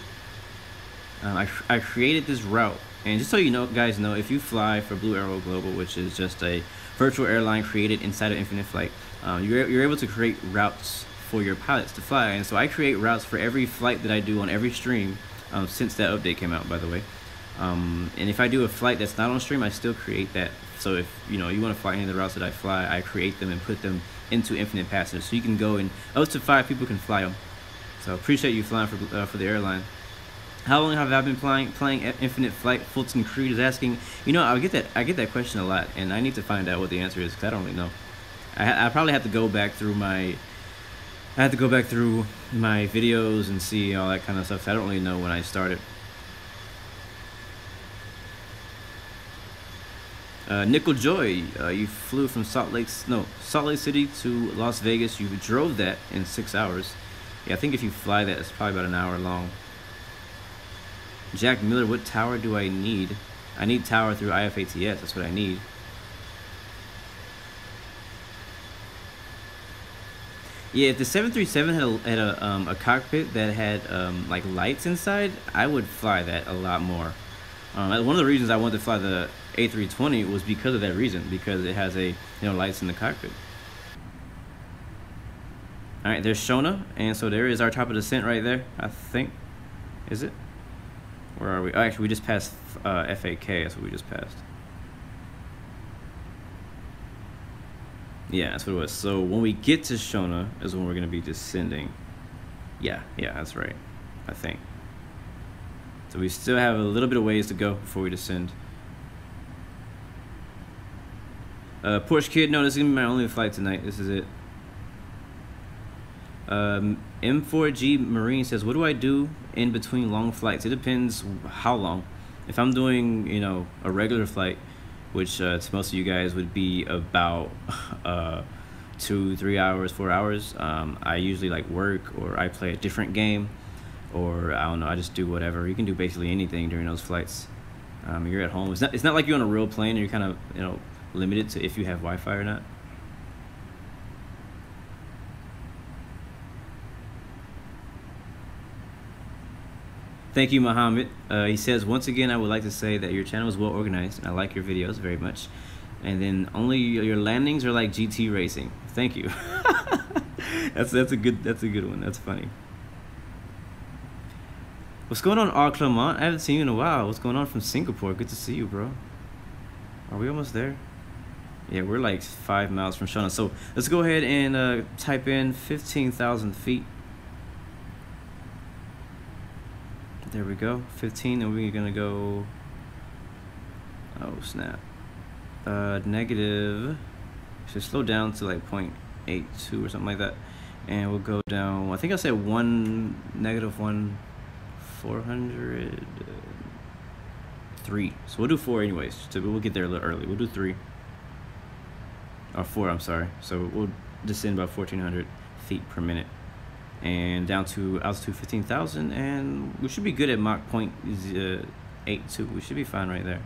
I created this route. And just so you know, guys know, if you fly for Blue Arrow Global, which is just a virtual airline created inside of Infinite Flight, you're able to create routes for your pilots to fly. And so I create routes for every flight that I do on every stream since that update came out, by the way. And if I do a flight that's not on stream, I still create that. So if you want to fly any of the routes that I fly, I create them and put them into Infinite Passengers. So you can go and up to 5 people can fly them. So appreciate you flying for the airline. How long have I been playing Infinite Flight? Fulton Creed is asking. I get that question a lot, and I need to find out what the answer is because I don't really know. I probably have to go back through my videos and see all that kind of stuff. I don't really know when I started. Nickel Joy, you flew from Salt Lake City to Las Vegas. You drove that in 6 hours. Yeah, I think if you fly that, it's probably about an hour long. Jack Miller, what tower do I need? I need tower through IFATS. That's what I need. Yeah, if the 737 had a cockpit that had like lights inside, I would fly that a lot more. One of the reasons I wanted to fly the A320 was because of that reason, because it has lights in the cockpit. All right, there's Shona, and so there is our top of descent right there. I think, is it? Where are we? Oh, actually, we just passed FAK. That's what we just passed. Yeah, that's what it was. So when we get to Shona is when we're going to be descending. Yeah, that's right. I think. So we still have a little bit of ways to go before we descend. Porsche Kid, no, this is going to be my only flight tonight. This is it. M4G Marine says, what do I do in between long flights? It depends how long. If I'm doing, a regular flight, which to most of you guys would be about 2, 3 hours, 4 hours, I usually like work, or I play a different game, or I don't know, I just do whatever. You can do basically anything during those flights. You're at home. It's not like you're on a real plane and you're kind of, limited to if you have Wi-Fi or not. Thank you, Muhammad. He says, once again, I would like to say that your channel is well organized, and I like your videos very much. And then only your landings are like GT racing. Thank you. that's a good one. That's funny. What's going on, R. Clement? I haven't seen you in a while. What's going on from Singapore? Good to see you, bro. Are we almost there? Yeah, we're like 5 miles from Shona. So let's go ahead and type in 15,000 feet. There we go, 15, and we're gonna go, oh snap, negative, should slow down to like 0.82 or something like that, and we'll go down, I think I said -403, so we'll do 4 anyways, so we'll get there a little early. We'll do 3, or 4, I'm sorry, so we'll descend about 1,400 feet per minute. And down to altitude 15,000, and we should be good at Mach 0.82. We should be fine right there.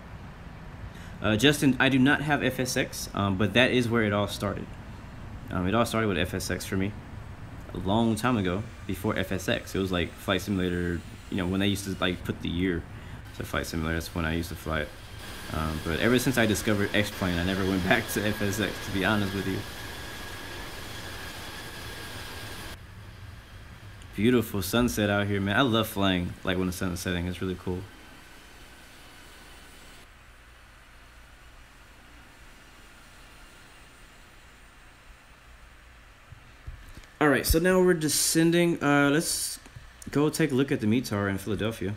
Justin, I do not have FSX, but that is where it all started. It all started with FSX for me a long time ago, before FSX. It was like Flight Simulator, when they used to like put the year to Flight Simulator. That's when I used to fly it. But ever since I discovered X-Plane, I never went back to FSX, to be honest with you. Beautiful sunset out here, man. I love flying like when the sun is setting. It's really cool. All right, so now we're descending. Let's go take a look at the METAR in Philadelphia.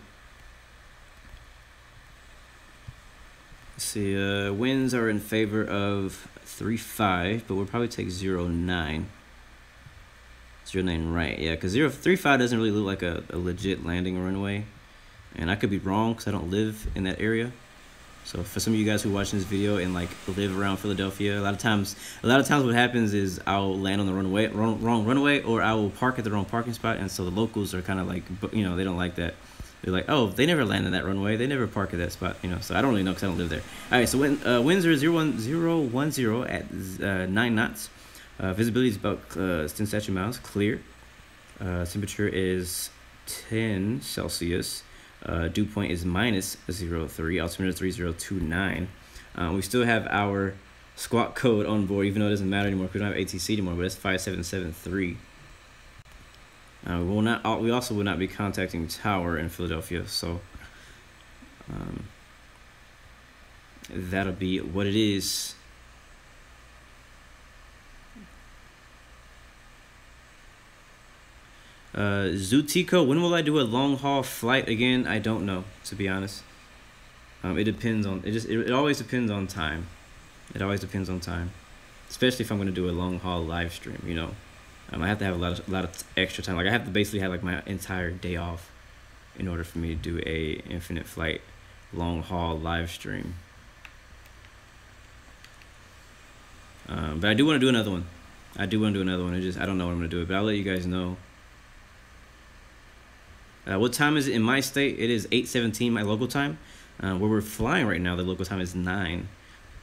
Let's see, winds are in favor of 3.5, but we'll probably take 0.9. 0.9 right, yeah, because 3.5 doesn't really look like a legit landing runway. And I could be wrong because I don't live in that area. So for some of you guys who are watching this video and like live around Philadelphia, a lot of times what happens is I'll land on the wrong runway, or I will park at the wrong parking spot, and so the locals are kind of like, you know, they don't like that. They're like, oh, they never land on that runway, they never park at that spot, you know. So I don't really know because I don't live there. All right, so winds are 010 at 9 knots. Visibility is about 10 statute miles, clear. Temperature is 10 Celsius. Dew point is minus 0.3, altimeter 3029. We still have our squawk code on board, even though it doesn't matter anymore because we don't have ATC anymore, but it's 5773. We also will not be contacting tower in Philadelphia, so that'll be what it is. Zutico, when will I do a long haul flight again? I don't know, to be honest. It depends on it always depends on time. It always depends on time, especially if I'm going to do a long haul live stream, you know. I have to have a lot of extra time. Like I have to basically have like my entire day off in order for me to do a infinite flight long haul live stream. But I do want to do another one. I don't know when I'm going to do it, but I'll let you guys know. What time is it in my state? It is 8:17 my local time. Where we're flying right now, the local time is 9.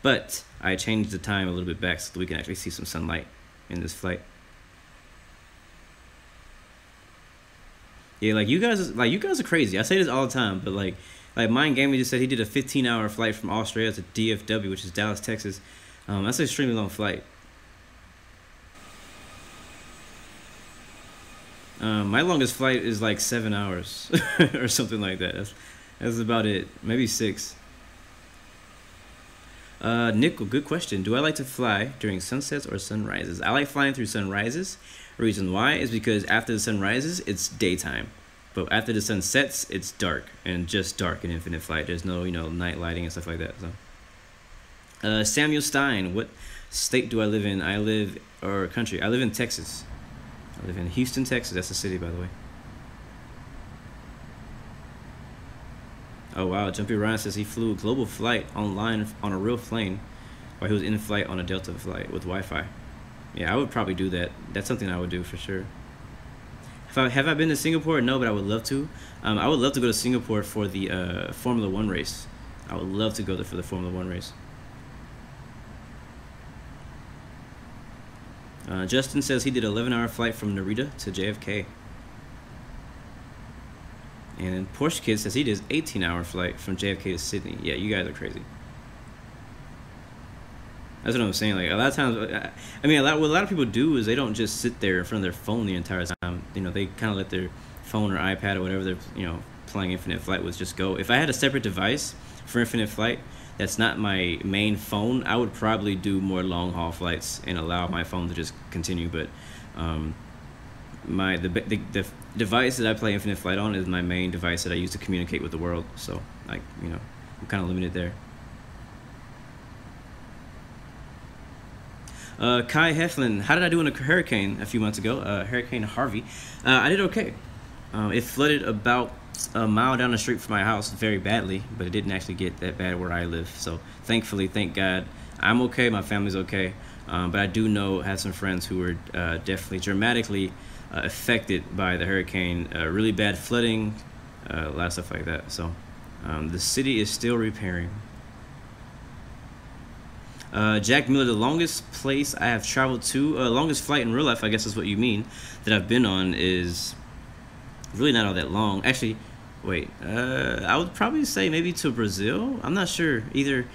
But I changed the time a little bit back so that we can actually see some sunlight in this flight. Yeah, like you guys are crazy. I say this all the time, but like Mind Gaming just said he did a 15-hour flight from Australia to DFW, which is Dallas, Texas. That's an extremely long flight. My longest flight is like 7 hours or something like that. That's about it. Maybe 6. Nickel, good question. Do I like to fly during sunsets or sunrises? I like flying through sunrises. The reason why is because after the sun rises, it's daytime. But after the sun sets, it's dark, and just dark in infinite flight. There's no, you know, night lighting and stuff like that. So, Samuel Stein, what state do I live in? I live in Texas. I live in Houston, Texas. That's the city, by the way. Oh, wow. Jumpy Ryan says he flew a global flight online on a real plane while he was in flight on a Delta flight with Wi-Fi. Yeah, I would probably do that. That's something I would do for sure. Have I been to Singapore? No, but I would love to. I would love to go to Singapore for the Formula 1 race. I would love to go there for the Formula 1 race. Justin says he did an 11-hour flight from Narita to JFK. And Porsche Kid says he did an 18-hour flight from JFK to Sydney. Yeah, you guys are crazy. That's what I'm saying. Like a lot of times, I mean, what a lot of people do is they don't just sit there in front of their phone the entire time. You know, they kind of let their phone or iPad or whatever they're, you know, playing infinite flight with just go. If I had a separate device for infinite flight that's not my main phone, I would probably do more long haul flights and allow my phone to just continue. But the device that I play infinite flight on is my main device that I use to communicate with the world. So, like, you know, I'm kind of limited there. Kai Heflin, how did I do in a hurricane a few months ago? Hurricane Harvey. I did okay. It flooded about a mile down the street from my house very badly, but it didn't actually get that bad where I live. So thankfully, thank God, I'm okay. My family's okay. But I do know, have some friends who were definitely dramatically affected by the hurricane. Really bad flooding, a lot of stuff like that. So the city is still repairing. Jack Miller, the longest place I have traveled to, longest flight in real life, I guess is what you mean, that I've been on is really not all that long. Actually, wait, I would probably say maybe to Brazil. I'm not sure. Either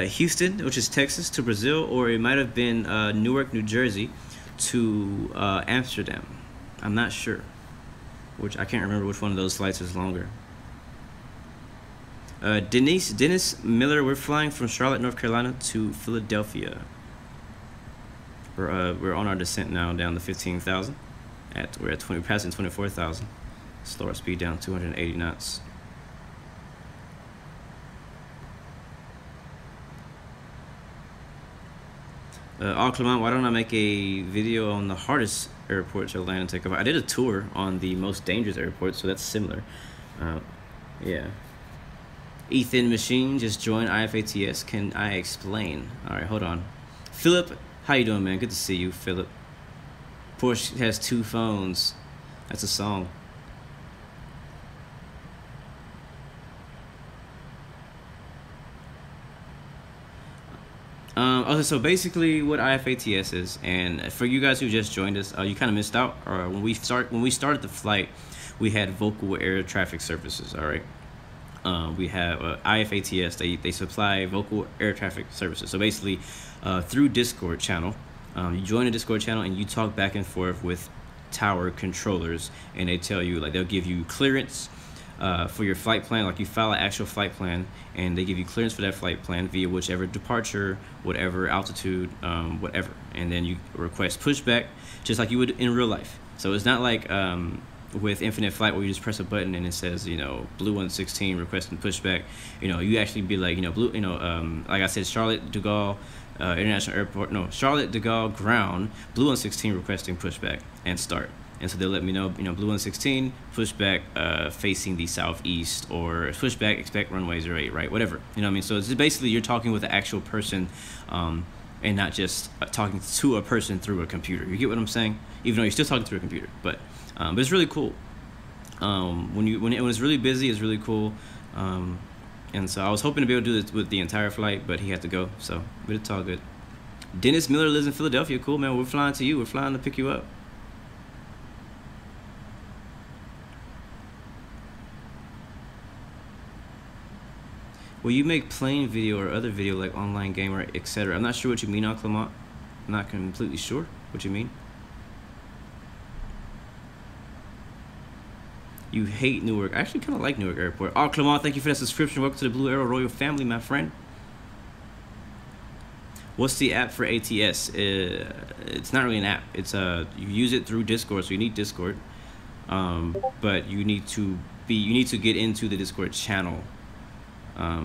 Houston, which is Texas, to Brazil, or it might have been Newark, New Jersey to Amsterdam. I'm not sure. Which I can't remember which one of those flights is longer. Dennis Miller, we're flying from Charlotte, North Carolina to Philadelphia. We're on our descent now down to 15,000. We're passing 24,000. Slower speed down 280 knots. Clement, why don't I make a video on the hardest airport to land and take off? I did a tour on the most dangerous airport, so that's similar. Yeah. Ethan Machine just joined IFATS. Can I explain? All right, hold on. Philip, how you doing, man? Good to see you, Philip. Porsche has 2 phones. That's a song. Okay, so basically what IFATS is, and for you guys who just joined us, you kind of missed out. When we started the flight, we had Vocal Air Traffic Services. All right, we have IFATS. They supply Vocal Air Traffic Services. So basically, through Discord channel, you join a Discord channel and you talk back and forth with tower controllers, and they tell you, like, they'll give you clearance for your flight plan. Like, you file an actual flight plan and they give you clearance for that flight plan via whichever departure, whatever altitude, whatever, and then you request pushback just like you would in real life. So it's not like with Infinite Flight where you just press a button and it says, you know, Blue 116 requesting pushback. You know, you actually be like, you know, Blue, you know, like I said, Charlotte de Gaulle International Airport, no, Charlotte de Gaulle ground, Blue 116 requesting pushback and start. And so they'll let me know, you know, Blue 116, pushback facing the southeast, or pushback, expect runway 08, right? Whatever, you know what I mean? So it's basically you're talking with the actual person and not just talking to a person through a computer. You get what I'm saying? Even though you're still talking through a computer, but it's really cool. When it's really busy, it's really cool. And so I was hoping to be able to do this with the entire flight, but he had to go, so, but it's all good. Dennis Miller lives in Philadelphia. Cool, man. We're flying to you. We're flying to pick you up. Will you make plane video or other video like online gamer, etc.? I'm not sure what you mean, Clement. I'm not completely sure what you mean. You hate Newark. I actually kind of like Newark Airport. Oh, Clement, thank you for that subscription. Welcome to the Blue Arrow Royal family, my friend. What's the app for ATS? It's not really an app. It's you use it through Discord, so you need Discord. But you need to get into the Discord channel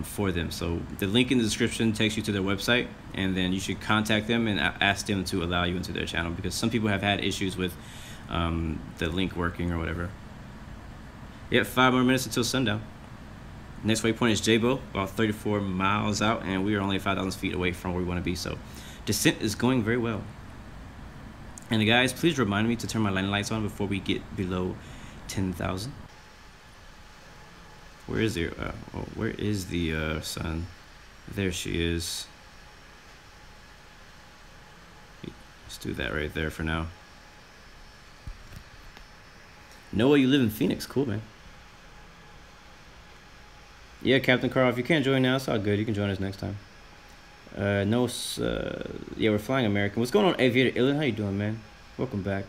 for them. So the link in the description takes you to their website, and then you should contact them and ask them to allow you into their channel, because some people have had issues with the link working or whatever. Yep, 5 more minutes until sundown. Next waypoint is Jabo, about 34 miles out, and we are only 5,000 feet away from where we want to be. So descent is going very well. And guys, please remind me to turn my landing lights on before we get below 10,000. Where is the where is the sun? There she is. Let's do that right there for now. Noah, you live in Phoenix. Cool, man. Yeah, Captain Carl, if you can't join now, it's all good. You can join us next time. Yeah, we're flying American. What's going on, Aviator Illin? How you doing, man? Welcome back.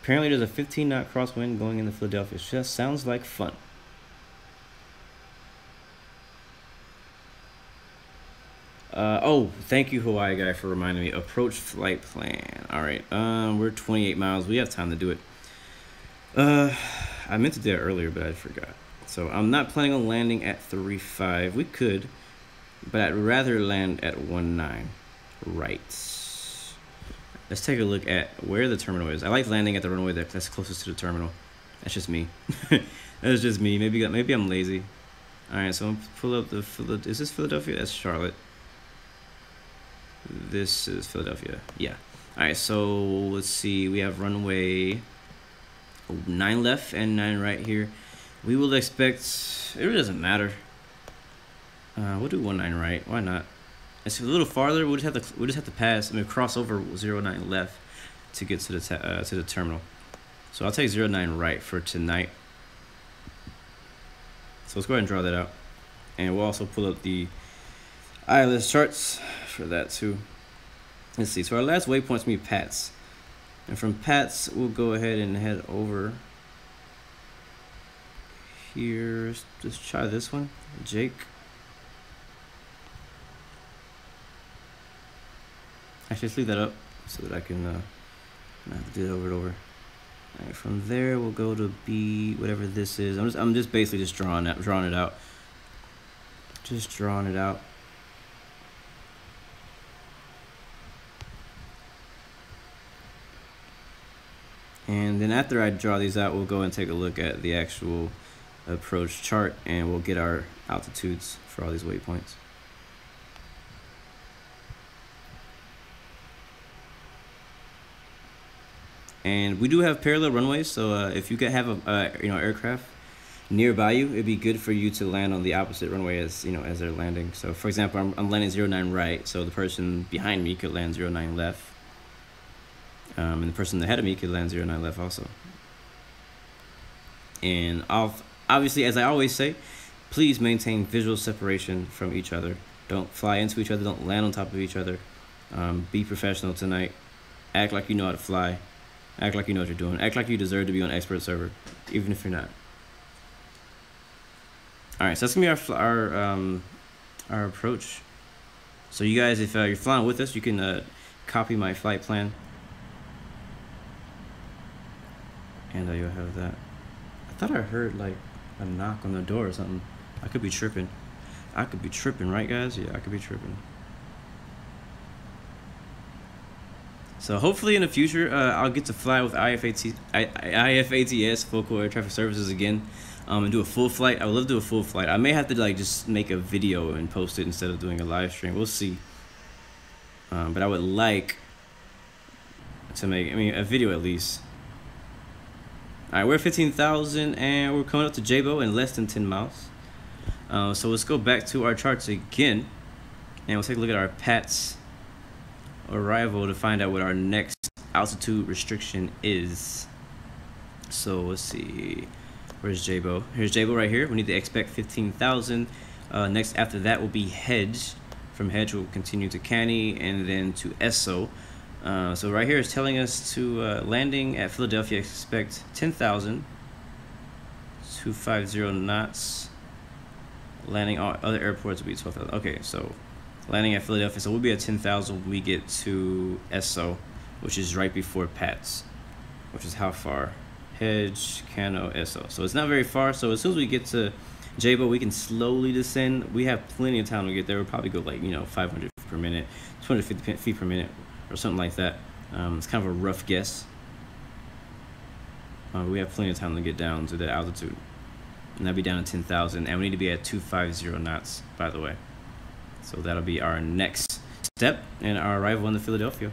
Apparently there's a 15-knot crosswind going into Philadelphia. Just sounds like fun. Oh, thank you, Hawaii guy, for reminding me. Approach flight plan. All right, we're 28 miles. We have time to do it. I meant to do it earlier, but I forgot. So I'm not planning on landing at 3.5. We could, but I'd rather land at 1.9. Right. Let's take a look at where the terminal is. I like landing at the runway that's closest to the terminal. That's just me. That's just me. Maybe I'm lazy. All right, so I'm gonna pull up the. Is this Philadelphia? That's Charlotte. This is Philadelphia. Yeah. All right, so let's see. We have runway 9 left and 9 right here. We will expect. It really doesn't matter. We'll do 1.9 right. Why not? It's a little farther. We'll just have to pass. I mean, cross over 0.9 left to get to the terminal. So I'll take 0.9 right for tonight. So let's go ahead and draw that out, and we'll also pull up the ILS charts for that too. Let's see. So our last waypoint's gonna be Pats, and from Pats we'll go ahead and head over here. Let's try this one, Jake. Actually, let's leave that up so that I can not have to do it over and over. All right, from there we'll go to B, whatever this is. I'm just basically just drawing it out. Just drawing it out. And then after I draw these out, we'll go and take a look at the actual approach chart, and we'll get our altitudes for all these waypoints. And we do have parallel runways, so if you could have a aircraft nearby you, it'd be good for you to land on the opposite runway as as they're landing. So for example, I'm landing 09 right, so the person behind me could land 09 left, and the person ahead of me could land 09 left also. And obviously, as I always say, please maintain visual separation from each other. Don't fly into each other, don't land on top of each other. Be professional tonight. Act like you know how to fly. Act like you know what you're doing. Act like you deserve to be on expert server, even if you're not. All right, so that's gonna be our approach. So you guys, if you're flying with us, you can copy my flight plan, and you'll have that. I thought I heard like a knock on the door or something. I could be tripping. I could be tripping, right, guys? Yeah, I could be tripping. So hopefully in the future, I'll get to fly with IFATS Vocal Air Traffic Services again, and do a full flight. I would love to do a full flight. I may have to like just make a video and post it instead of doing a live stream. We'll see. But I would like to make, a video at least. All right, we're at 15,000 and we're coming up to JBO in less than 10 miles. So let's go back to our charts again, and we'll take a look at our PATS arrival to find out what our next altitude restriction is. So let's see, where's JBO? Here's JBO right here. We need to expect 15,000. Next after that will be Hedge. From Hedge we'll continue to Canny and then to Esso. So right here is telling us to landing at Philadelphia, expect 10,000, 250 knots. Landing on other airports will be 12,000. Okay, so landing at Philadelphia, so we'll be at 10,000 when we get to Esso, which is right before PATS, which is how far? Hedge, Cano, Esso. So it's not very far. So as soon as we get to JBO, we can slowly descend. We have plenty of time to get there. We'll probably go like 500 feet per minute, 250 feet per minute, or something like that. It's kind of a rough guess. We have plenty of time to get down to that altitude, and that'll be down to 10,000, and we need to be at 250 knots, by the way. So that'll be our next step in our arrival into Philadelphia.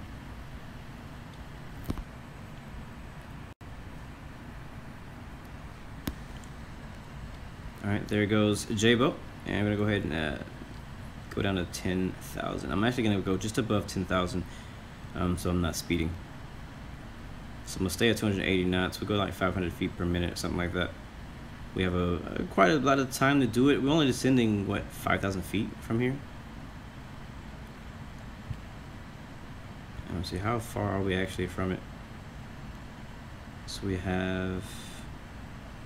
All right, there goes JBO, and I'm gonna go ahead and go down to 10,000. I'm actually gonna go just above 10,000, so I'm not speeding. So I'm gonna stay at 280 knots. We'll go like 500 feet per minute, something like that. We have quite a lot of time to do it. We're only descending, what, 5,000 feet from here? Let's see, how far are we actually from it? So we have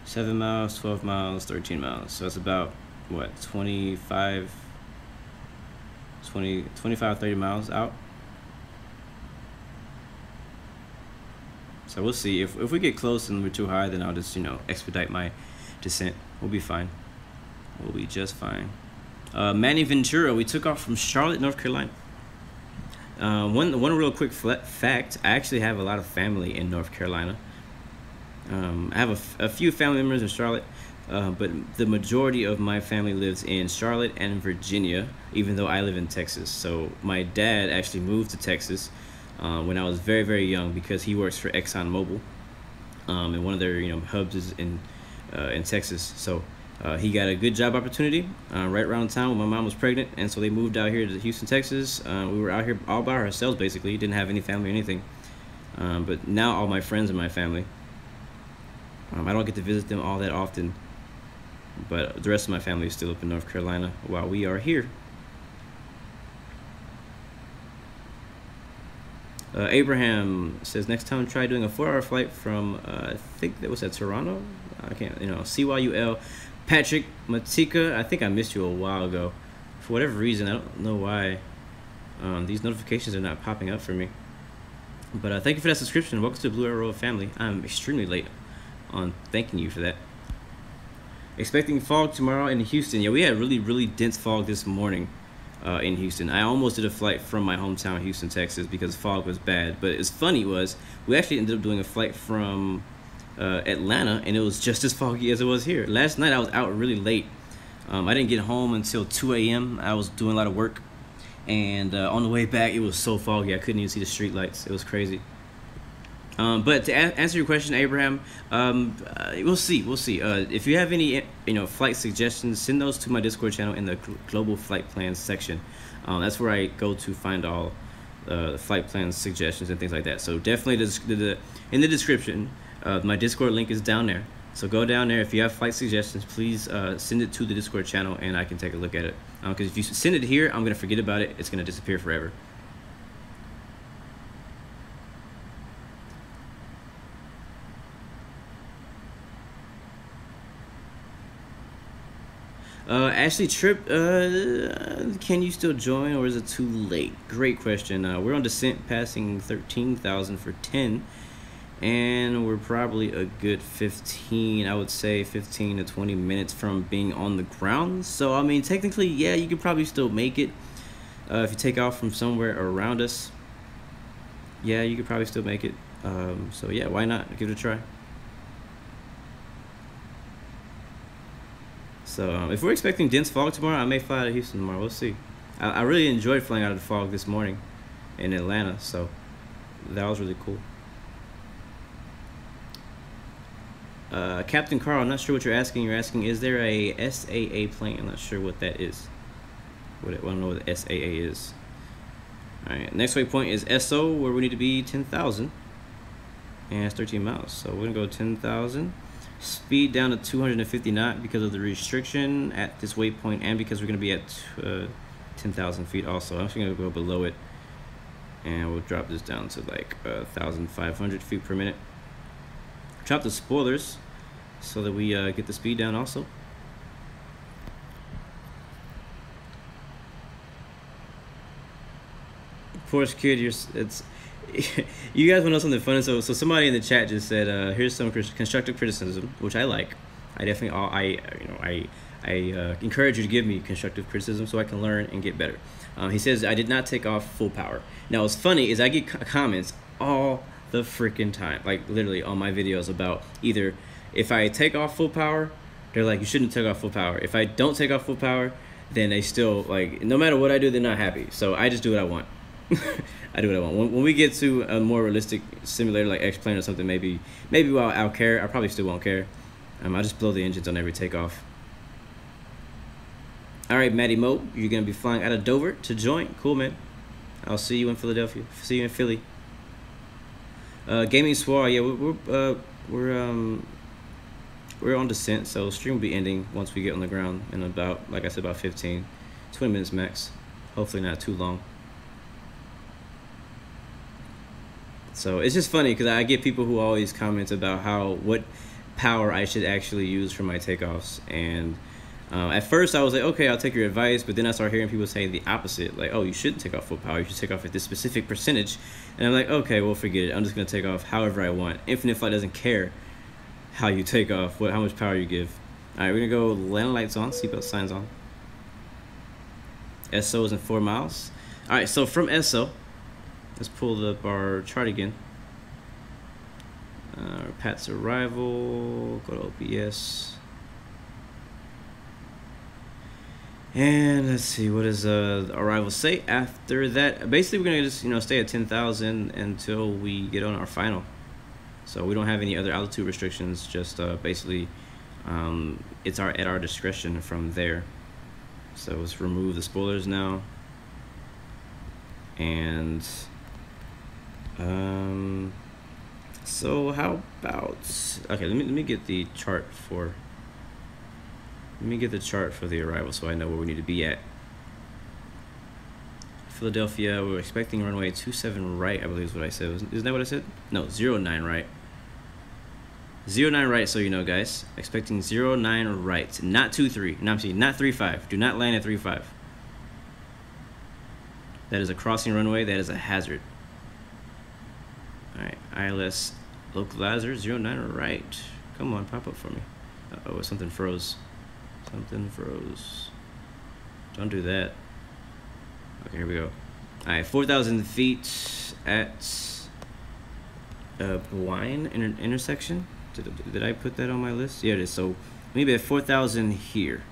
7 miles, 12 miles, 13 miles. So that's about, what, 25, 30 miles out. So we'll see. If we get close and we're too high, then I'll just, expedite my descent. We'll be fine. We'll be just fine. Manny Ventura, we took off from Charlotte, North Carolina. One real quick fact, I actually have a lot of family in North Carolina. I have a few family members in Charlotte, but the majority of my family lives in Charlotte and Virginia, even though I live in Texas. So my dad actually moved to Texas when I was very, very young, because he works for ExxonMobil, and one of their hubs is in Texas. So he got a good job opportunity right around the time when my mom was pregnant, and so they moved out here to Houston, Texas. We were out here all by ourselves, basically. Didn't have any family or anything, but now all my friends are my family. I don't get to visit them all that often, but the rest of my family is still up in North Carolina while we are here. Abraham says, next time try doing a 4-hour flight from, I think that was at Toronto. I can't, CYUL. Patrick Matika, I think I missed you a while ago. For whatever reason, I don't know why these notifications are not popping up for me. But thank you for that subscription. Welcome to the Blue Arrow family. I'm extremely late on thanking you for that. Expecting fog tomorrow in Houston. Yeah, we had really, really dense fog this morning. in Houston. I almost did a flight from my hometown, Houston, Texas, because fog was bad. But it's funny was we actually ended up doing a flight from Atlanta, and it was just as foggy as it was here. Last night I was out really late. I didn't get home until 2 a.m. I was doing a lot of work, and on the way back it was so foggy I couldn't even see the street lights. It was crazy. But to answer your question, Abraham, we'll see. If you have any flight suggestions, send those to my Discord channel in the global flight plans section. That's where I go to find all the flight plans suggestions and things like that. So definitely in the description, my Discord link is down there. So go down there. If you have flight suggestions, please send it to the Discord channel and I can take a look at it. Because if you send it here, I'm gonna forget about it. It's gonna disappear forever. Ashley Tripp, can you still join or is it too late? Great question. We're on descent passing 13,000 for 10, and we're probably a good 15, I would say 15 to 20 minutes from being on the ground. So I mean, technically, yeah, you could probably still make it if you take off from somewhere around us. Yeah, you could probably still make it. So yeah, why not? Give it a try. So if we're expecting dense fog tomorrow, I may fly out of Houston tomorrow. We'll see. I really enjoyed flying out of the fog this morning in Atlanta, so that was really cool. Captain Carl, I'm not sure what you're asking. You're asking, is there a SAA plane? I'm not sure what that is. I don't know what the SAA is. All right, next waypoint is SO, where we need to be 10,000, and it's 13 miles. So we're gonna go 10,000. Speed down to 250 knots because of the restriction at this waypoint, and because we're going to be at 10,000 feet also. I'm just going to go below it, and we'll drop this down to like 1,500 feet per minute. Drop the spoilers so that we get the speed down also. Porsche Kid, you guys want to know something funny? So somebody in the chat just said, here's some constructive criticism, which I like. I definitely, I encourage you to give me constructive criticism so I can learn and get better. He says, I did not take off full power. Now, what's funny is I get comments all the freaking time, like literally on my videos, about either if I take off full power, they're like, you shouldn't take off full power. If I don't take off full power, then they still, like, no matter what I do, they're not happy. So I just do what I want. I do what I want. When we get to a more realistic simulator like X-Plane or something, maybe I'll care. I probably still won't care. I'll just blow the engines on every takeoff. All right, Matty Mo, you're gonna be flying out of Dover to join. Cool, man. I'll see you in Philadelphia. See you in Philly. Gaming Swar, yeah, we're on descent, so stream will be ending once we get on the ground in about, like I said, about 15, 20 minutes max. Hopefully not too long. So it's just funny because I get people who always comment about what power I should actually use for my takeoffs, and at first I was like, okay, I'll take your advice, but then I started hearing people saying the opposite, like, oh, you shouldn't take off full power, you should take off at this specific percentage, and I'm like, okay, well, forget it, I'm just gonna take off however I want. Infinite Flight doesn't care how you take off, how much power you give. All right, we're gonna go landing lights on, seatbelt signs on. SO is in 4 miles. All right, so from SO, let's pull up our chart again. Pat's arrival, go to OPS. And let's see, what does the arrival say after that? Basically, we're gonna just stay at 10,000 until we get on our final. So we don't have any other altitude restrictions, just basically it's at our discretion from there. So let's remove the spoilers now. And so how about, okay, let me get the chart for the arrival so I know where we need to be at. Philadelphia, we're expecting runway 27 right, I believe is what I said. Isn't that what I said? No, 09 right. 09 right, so you know, guys. Expecting 09 right, not 23. No, I'm saying not 35. Do not land at 35. That is a crossing runway. That is a hazard. All right, ILS localizer 09 right. Come on, pop up for me. Uh-oh, something froze. Something froze. Don't do that. Here we go. All right, 4,000 feet at Wine intersection. Did I put that on my list? Yeah, it is. So maybe at 4,000 here.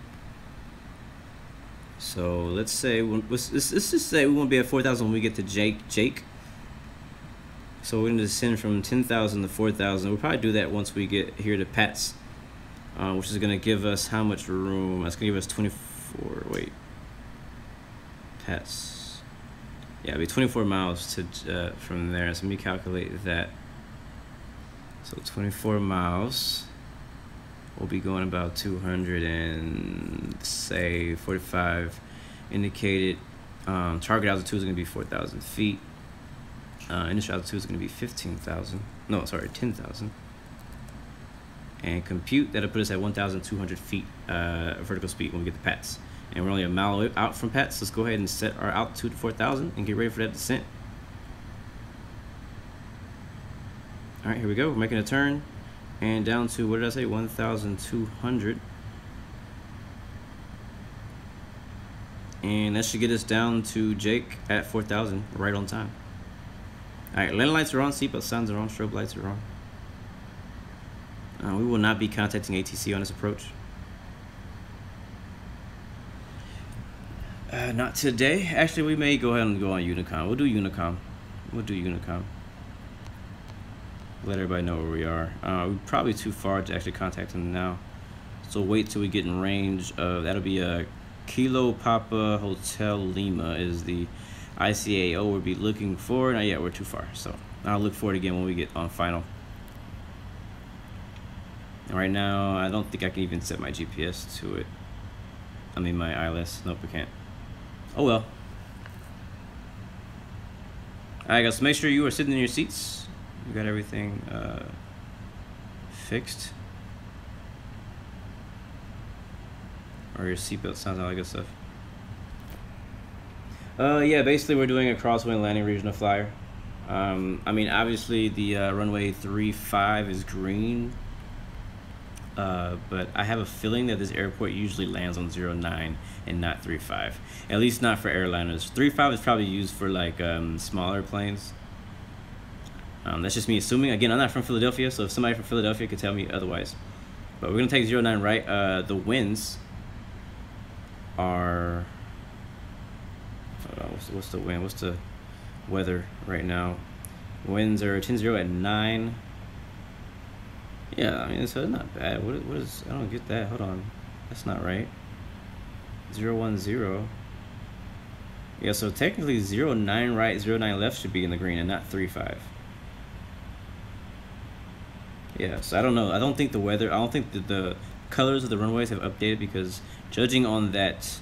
So let's say let's just say we won't be at 4,000 when we get to Jake. So we're gonna descend from 10,000 to 4,000. We'll probably do that once we get here to Pat's, which is gonna give us how much room? That's gonna give us 24. Wait, Pat's. Yeah, it'll be 24 miles to from there. So let me calculate that. So 24 miles. We'll be going about 200 and say 45 indicated. Target altitude is going to be 4,000 feet. Initial altitude is going to be 15,000. No, sorry, 10,000. And compute, that'll put us at 1,200 feet vertical speed when we get to Pat's. And we're only a mile out from Pat's. Let's go ahead and set our altitude to 4,000 and get ready for that descent. All right, here we go. We're making a turn. And down to, what did I say, 1,200. And that should get us down to Jake at 4,000, right on time. All right, landing lights are on, seatbelt signs are on, strobe lights are on. We will not be contacting ATC on this approach. Not today. Actually, we may go ahead and go on Unicom. We'll do Unicom. Let everybody know where we are. We're probably too far to actually contact them now. So wait till we get in range of, that'll be a Kilo Papa Hotel Lima is the ICAO we'll be looking for. Not yet, we're too far. So I'll look for it again when we get on final. And right now, I don't think I can even set my GPS to it. I mean my ILS. Nope, we can't. Oh well. Alright guys, so make sure you are sitting in your seats. You got everything fixed. Or your seatbelt sounds, all that good stuff. Yeah, basically we're doing a crosswind landing regional flyer. I mean, obviously the runway 35 is green. But I have a feeling that this airport usually lands on 09 and not 35. At least not for airliners. 35 is probably used for like smaller planes. That's just me assuming. Again, I'm not from Philadelphia, so if somebody from Philadelphia could tell me otherwise. But we're gonna take 09 right. The winds are, what's the wind? What's the weather right now? Winds are 10-0 at 9. Yeah, I mean, so it's not bad. What is, I don't get that. Hold on. That's not right. 010. Yeah, so technically 09 right, 09 left should be in the green and not 35. Yeah, so I don't know. I don't think the weather, I don't think that the colors of the runways have updated, because judging on that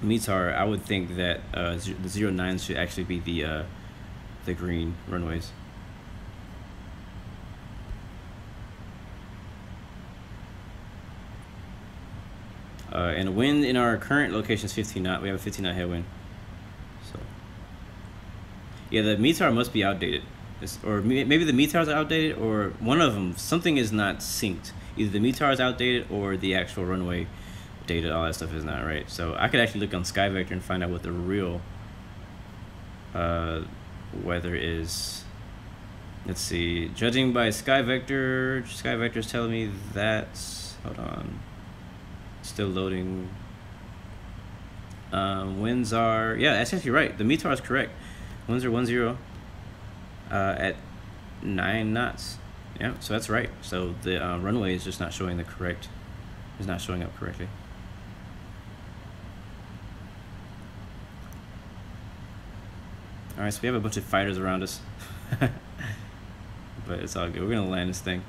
METAR, I would think that the 09 should actually be the green runways. And the wind in our current location is 15 knot. We have a 15 knot headwind. So, yeah, the METAR must be outdated. Or maybe the METARs are outdated, or one of them, something is not synced. Either the METAR is outdated or the actual runway data, all that stuff is not right. So I could actually look on SkyVector and find out what the real weather is. Let's see. Judging by SkyVector is telling me that, hold on. Still loading. Winds are, yeah, that's actually right. The METAR is correct. Winds are 10 at 9 knots. Yeah, so that's right. So the runway is just not showing the correct, is not showing up correctly. All right, so we have a bunch of fighters around us, but it's all good. We're gonna land this thing.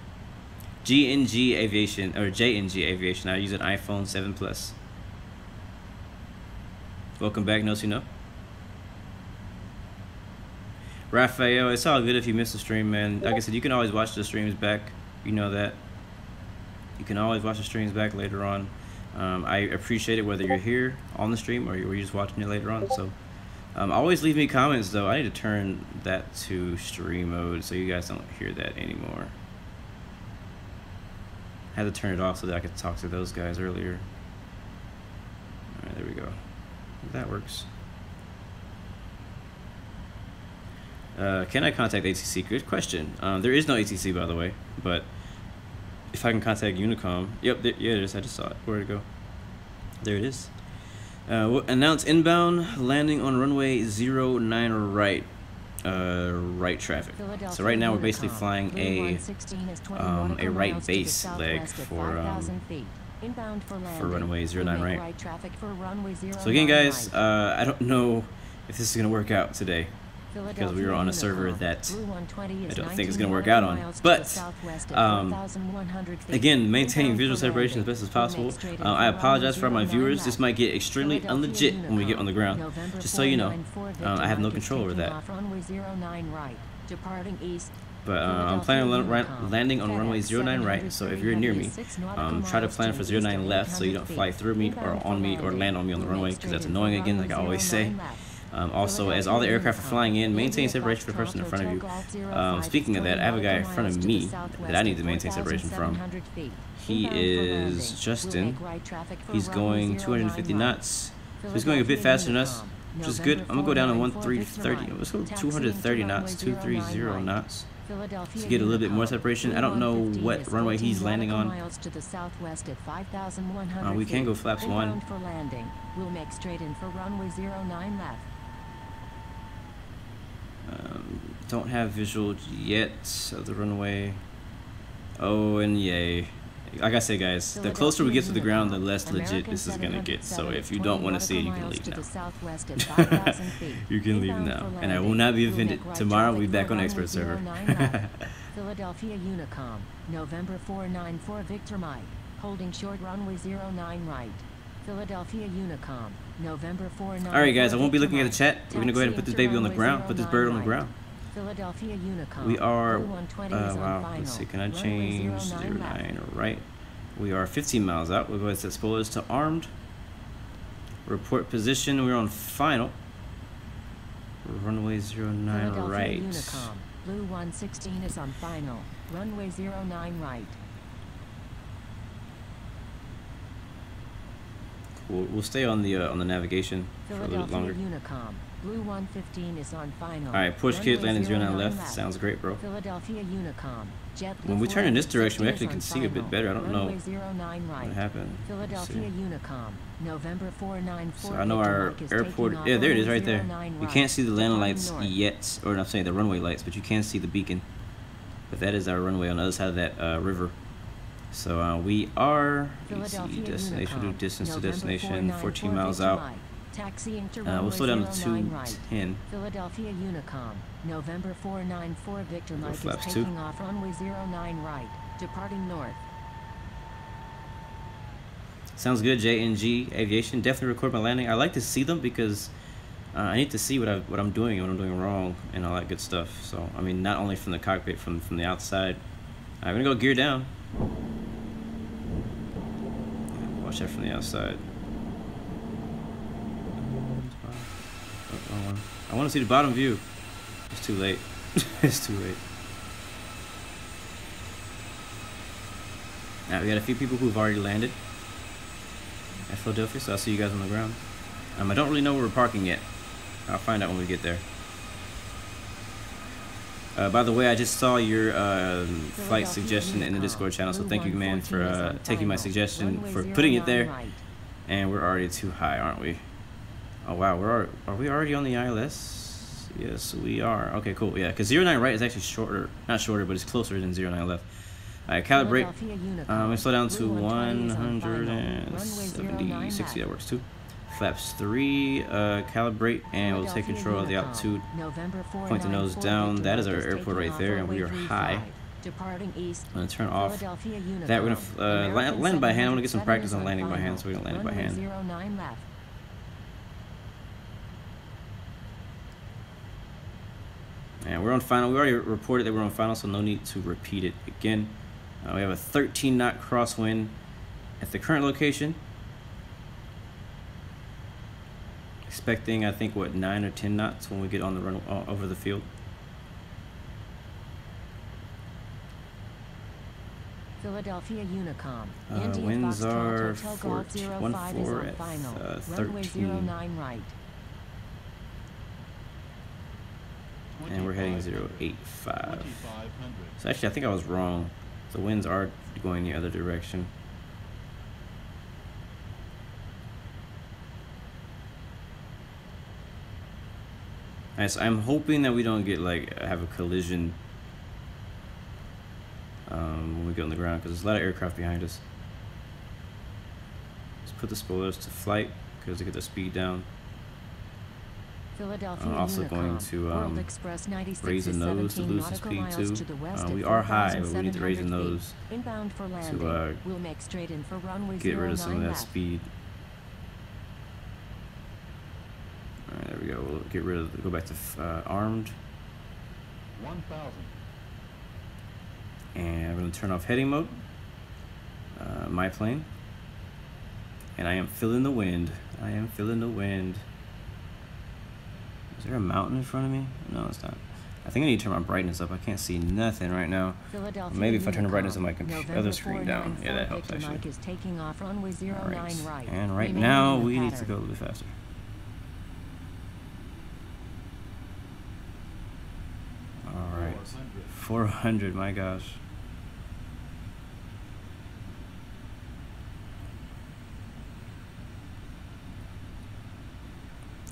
JNG Aviation. I use an iPhone 7 Plus. Welcome back, No See No. Raphael, it's all good if you miss the stream, man. Like I said, you can always watch the streams back. You know that. You can always watch the streams back later on. I appreciate it whether you're here on the stream or you're just watching it later on. So always leave me comments, though. I need to turn that to stream mode so you guys don't hear that anymore. I had to turn it off so that I could talk to those guys earlier. All right, there we go. That works. Can I contact ATC? Good question. There is no ATC, by the way, but if I can contact Unicom, yep, yeah, it is. I just saw it. Where'd it go? There it is. Announce inbound landing on runway 09 right. Right traffic. So right now we're basically flying a right base leg for runway 09 right. So again, guys, I don't know if this is gonna work out today, because we were on a server that I don't think it's going to work out on. But, again, maintaining visual separation as best as possible. I apologize for my viewers. This might get extremely unlegit when we get on the ground. Just so you know, I have no control over that. But I'm planning on landing on runway 09 right, so if you're near me, try to plan for 09 left so you don't fly through me or on me or land on me on the runway, because that's annoying again, like I always say. Also, as all the aircraft are flying in, maintain separation for the person in front of you. Speaking of that, I have a guy in front of me that I need to maintain separation from. He is Justin. He's going 250 knots. So he's going a bit faster than us, which is good. I'm going to go down to 1330. Let's go 230 knots, 230 knots. To get a little bit more separation. I don't know what runway he's landing on. We can go flaps 1. We'll make straight in for runway 09 left. Don't have visual yet of the runway. Oh, and yay. Like I say, guys, the closer we get to the ground, the less legit this is gonna get. So if you don't want to see it, you can leave now. You can leave now, and I will not be offended. Tomorrow we'll be back on expert server. Philadelphia Unicom, November 494 Victor Mike, holding short runway 09 right. Philadelphia Unicom, November 494. All right, guys, I won't be looking at the chat. We're gonna go ahead and put this baby on the ground, put this bird on the ground. Philadelphia Unicom. We are, wow, let's see, can I change 09 right? We are 15 miles out. We'll go ahead and set spoilers to armed. Report position, we're on final. Runway 09 right. Unicom. Blue 116 is on final. Runway 09 right. We'll stay on the navigation for a little bit longer. Unicom. Blue 115 is on final. All right, push kit landing 09 left. Sounds great, bro. Philadelphia Unicom. When we turn in this direction, we actually can see a bit better. I don't know what happened. Philadelphia Unicom. November 494. So I know our airport. Yeah, there it is, right there. You can't see the landing lights yet, or I'm saying the runway lights, but you can see the beacon. But that is our runway on the other side of that river. So we are, EC destination to distance to destination, 14 miles out. We'll slow down to 210. Philadelphia Unicom, November 494 Victor Mike is taking off runway 09 right, departing north. Sounds good, JNG Aviation. Definitely record my landing. I like to see them because I need to see what I'm doing and what I'm doing wrong and all that good stuff. So I mean, not only from the cockpit, from the outside. I'm gonna go gear down. Watch that from the outside. I want to see the bottom view. It's too late. It's too late. Now we got a few people who've already landed at Philadelphia, so I'll see you guys on the ground. I don't really know where we're parking yet. I'll find out when we get there. By the way, I just saw your flight suggestion in the Discord channel, so thank you, man, for taking my suggestion, for putting it there. And we're already too high, aren't we? Oh wow, are we already on the ILS? Yes, we are. Okay, cool. Yeah, because 09 right is actually shorter, not shorter, but it's closer than 09 left. All right, calibrate. I'm gonna slow down to 170, 60. That works too. Flaps 3. Calibrate, and we'll take control of the altitude. Point the nose down. That is our airport right there, and we are high. I'm gonna turn off that. We're gonna land by hand. I'm gonna get some practice on landing by hand, so we're gonna land it by hand. And we're on final. We already reported that we're on final, so no need to repeat it again. We have a 13 knot crosswind at the current location. Expecting, I think, what, 9 or 10 knots when we get on the run over the field. Philadelphia Unicom. Winds are 14 at 13. Runway 09 right. And we're heading 085. So actually, I think I was wrong. The winds are going the other direction. Alright, so I'm hoping that we don't get like have a collision when we get on the ground, because there's a lot of aircraft behind us. Let's put the spoilers to flight because to get the speed down. Philadelphia I'm also Unicom, going to World Express 96 raise the is nose to 17 lose the nautical speed miles too. to the west We at are high, but we need to raise the 4,700 nose feet. Inbound for landing. to We'll make straight in for runway get rid of some of 09 that left. speed. Alright, there we go. We'll get rid of, go back to armed. 1,000. And I'm going to turn off heading mode. My plane. And I am feeling the wind. I am feeling the wind. Is there a mountain in front of me? No, it's not. I think I need to turn my brightness up. I can't see nothing right now. Maybe if I turn the brightness of my other screen down. Yeah, that helps actually. Mike is taking off runway 09 right. And right Remaining now in the we need to pattern. go a little bit faster. All right, 400. My gosh.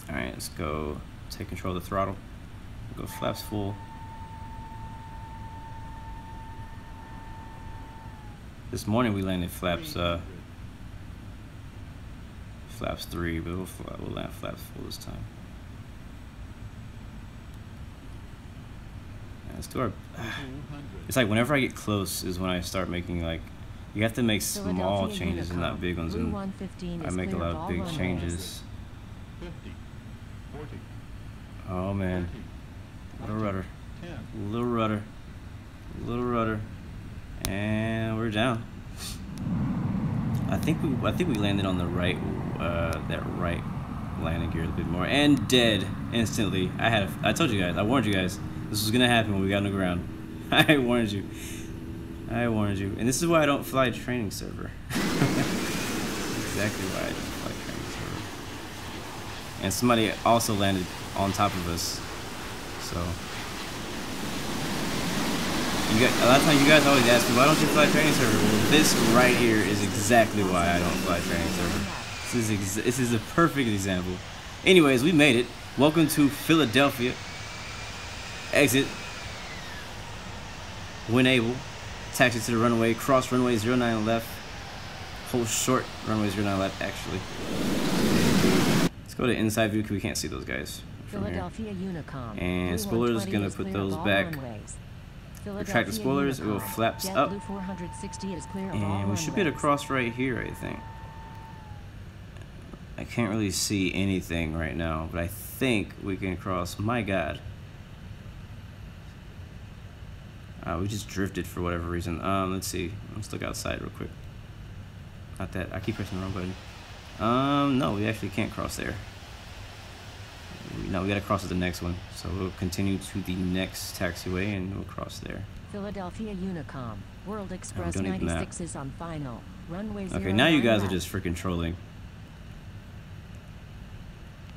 All right, let's go. Take control of the throttle. Go flaps full. This morning we landed flaps 3, but we'll land flaps full this time. Yeah, let's do our. It's like whenever I get close is when I start making like. You have to make small changes and not big ones, and I make a lot of big changes. 50, 40, Oh man, 30, little rudder, 10. little rudder, little rudder, and we're down. I think we landed on the right, that right landing gear a bit more, and dead instantly. I told you guys, I warned you guys, this was gonna happen when we got on the ground. I warned you, and this is why I don't fly training server. Exactly why I don't fly training server. And somebody also landed on top of us, so a lot of times you guys always ask me, why don't you fly training server? Well, this right here is exactly why I don't fly training server. This is a perfect example. Anyways, we made it. Welcome to Philadelphia. Exit when able. Taxi to the runway. Cross runway 09 left. Hold short runway 09 left actually. Let's go to inside view because we can't see those guys from here. Philadelphia Unicom. And spoilers, gonna put those back. Retract the spoilers, it will flaps up. And we should be able to cross right here, I think. I can't really see anything right now, but I think we can cross. My God. We just drifted for whatever reason. Let's see. Let's look outside real quick. Not that. I keep pressing the wrong button. No, we actually can't cross there. No, we gotta cross at the next one. So we'll continue to the next taxiway and we'll cross there. Philadelphia Unicom. World Express don't need the map. 96 is on final. Runway Okay, now you 09 guys are left. just freaking trolling.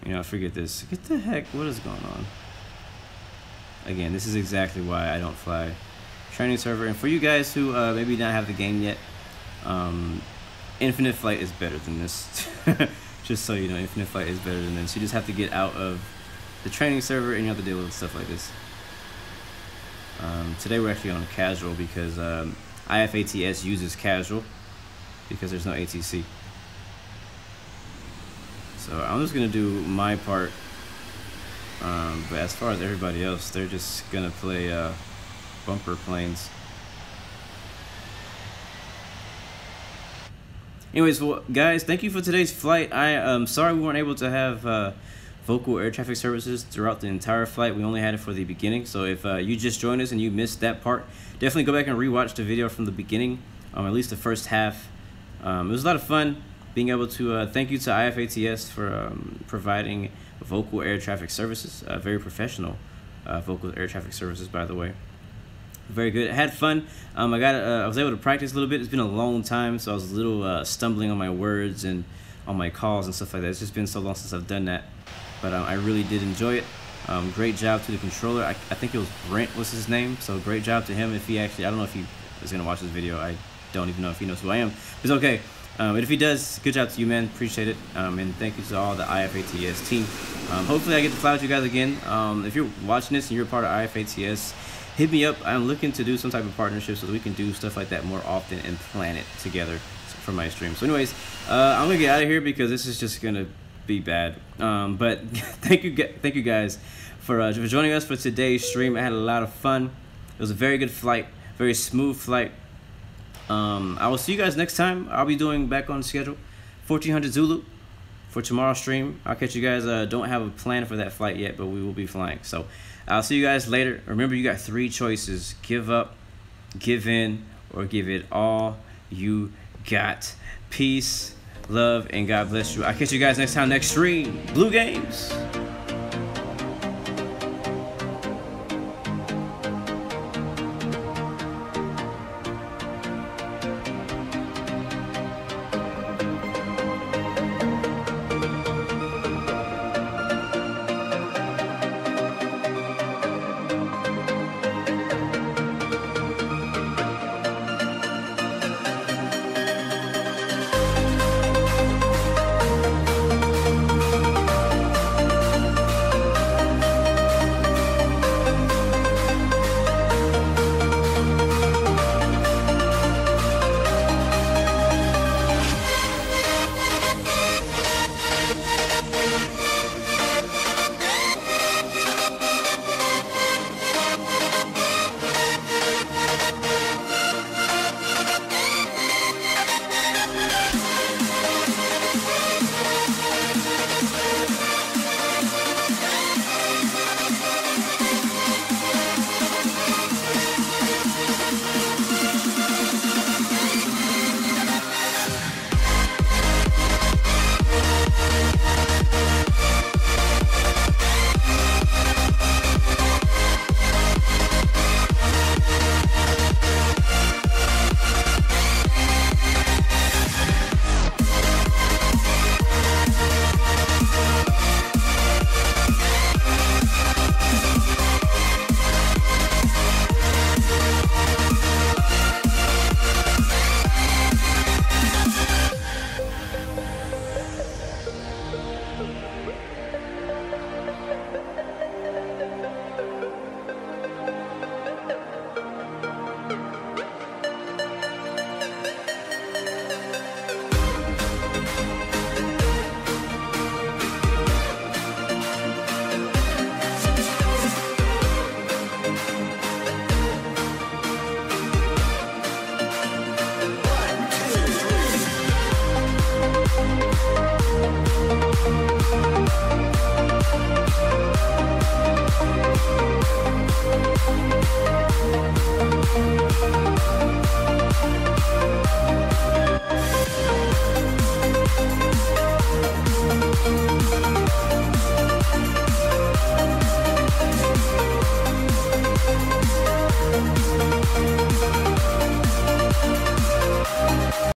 You know, forget this. Get the heck, what is going on? Again, this is exactly why I don't fly training server. And for you guys who maybe not have the game yet, Infinite Flight is better than this. Just so you know, Infinite Flight is better than this. You just have to get out of the training server and you have to deal with stuff like this. Today we're actually on casual because IFATS uses casual because there's no ATC. So I'm just gonna do my part, but as far as everybody else, they're just gonna play bumper planes. Anyways, well, guys, thank you for today's flight. I am sorry we weren't able to have Vocal Air Traffic Services throughout the entire flight. We only had it for the beginning. So if you just joined us and you missed that part, definitely go back and rewatch the video from the beginning, at least the first half. It was a lot of fun being able to thank you to IFATS for providing Vocal Air Traffic Services. Very professional Vocal Air Traffic Services, by the way. Very good. I had fun. I was able to practice a little bit. It's been a long time, so I was a little stumbling on my words and on my calls and stuff like that. It's just been so long since I've done that, but I really did enjoy it. Great job to the controller. I think it was Brent was his name. So great job to him. If he actually, I don't know if he is gonna watch this video. I don't even know if he knows who I am. It's okay. But if he does, good job to you, man. Appreciate it. And thank you to all the IFATS team. Hopefully I get to fly with you guys again. If you're watching this and you're part of IFATS, hit me up. I'm looking to do some type of partnership so that we can do stuff like that more often and plan it together for my stream. So anyways, I'm gonna get out of here because this is just gonna be bad. But thank you guys for joining us for today's stream. I had a lot of fun. It was a very good flight, very smooth flight. I will see you guys next time. I'll be doing back on schedule 1400 Zulu for tomorrow's stream. I'll catch you guys. Don't have a plan for that flight yet, but we will be flying. So I'll see you guys later. Remember, you got 3 choices: give up, give in, or give it all you got. Peace, love, and God bless you. I'll catch you guys next time, next stream. Blue Games.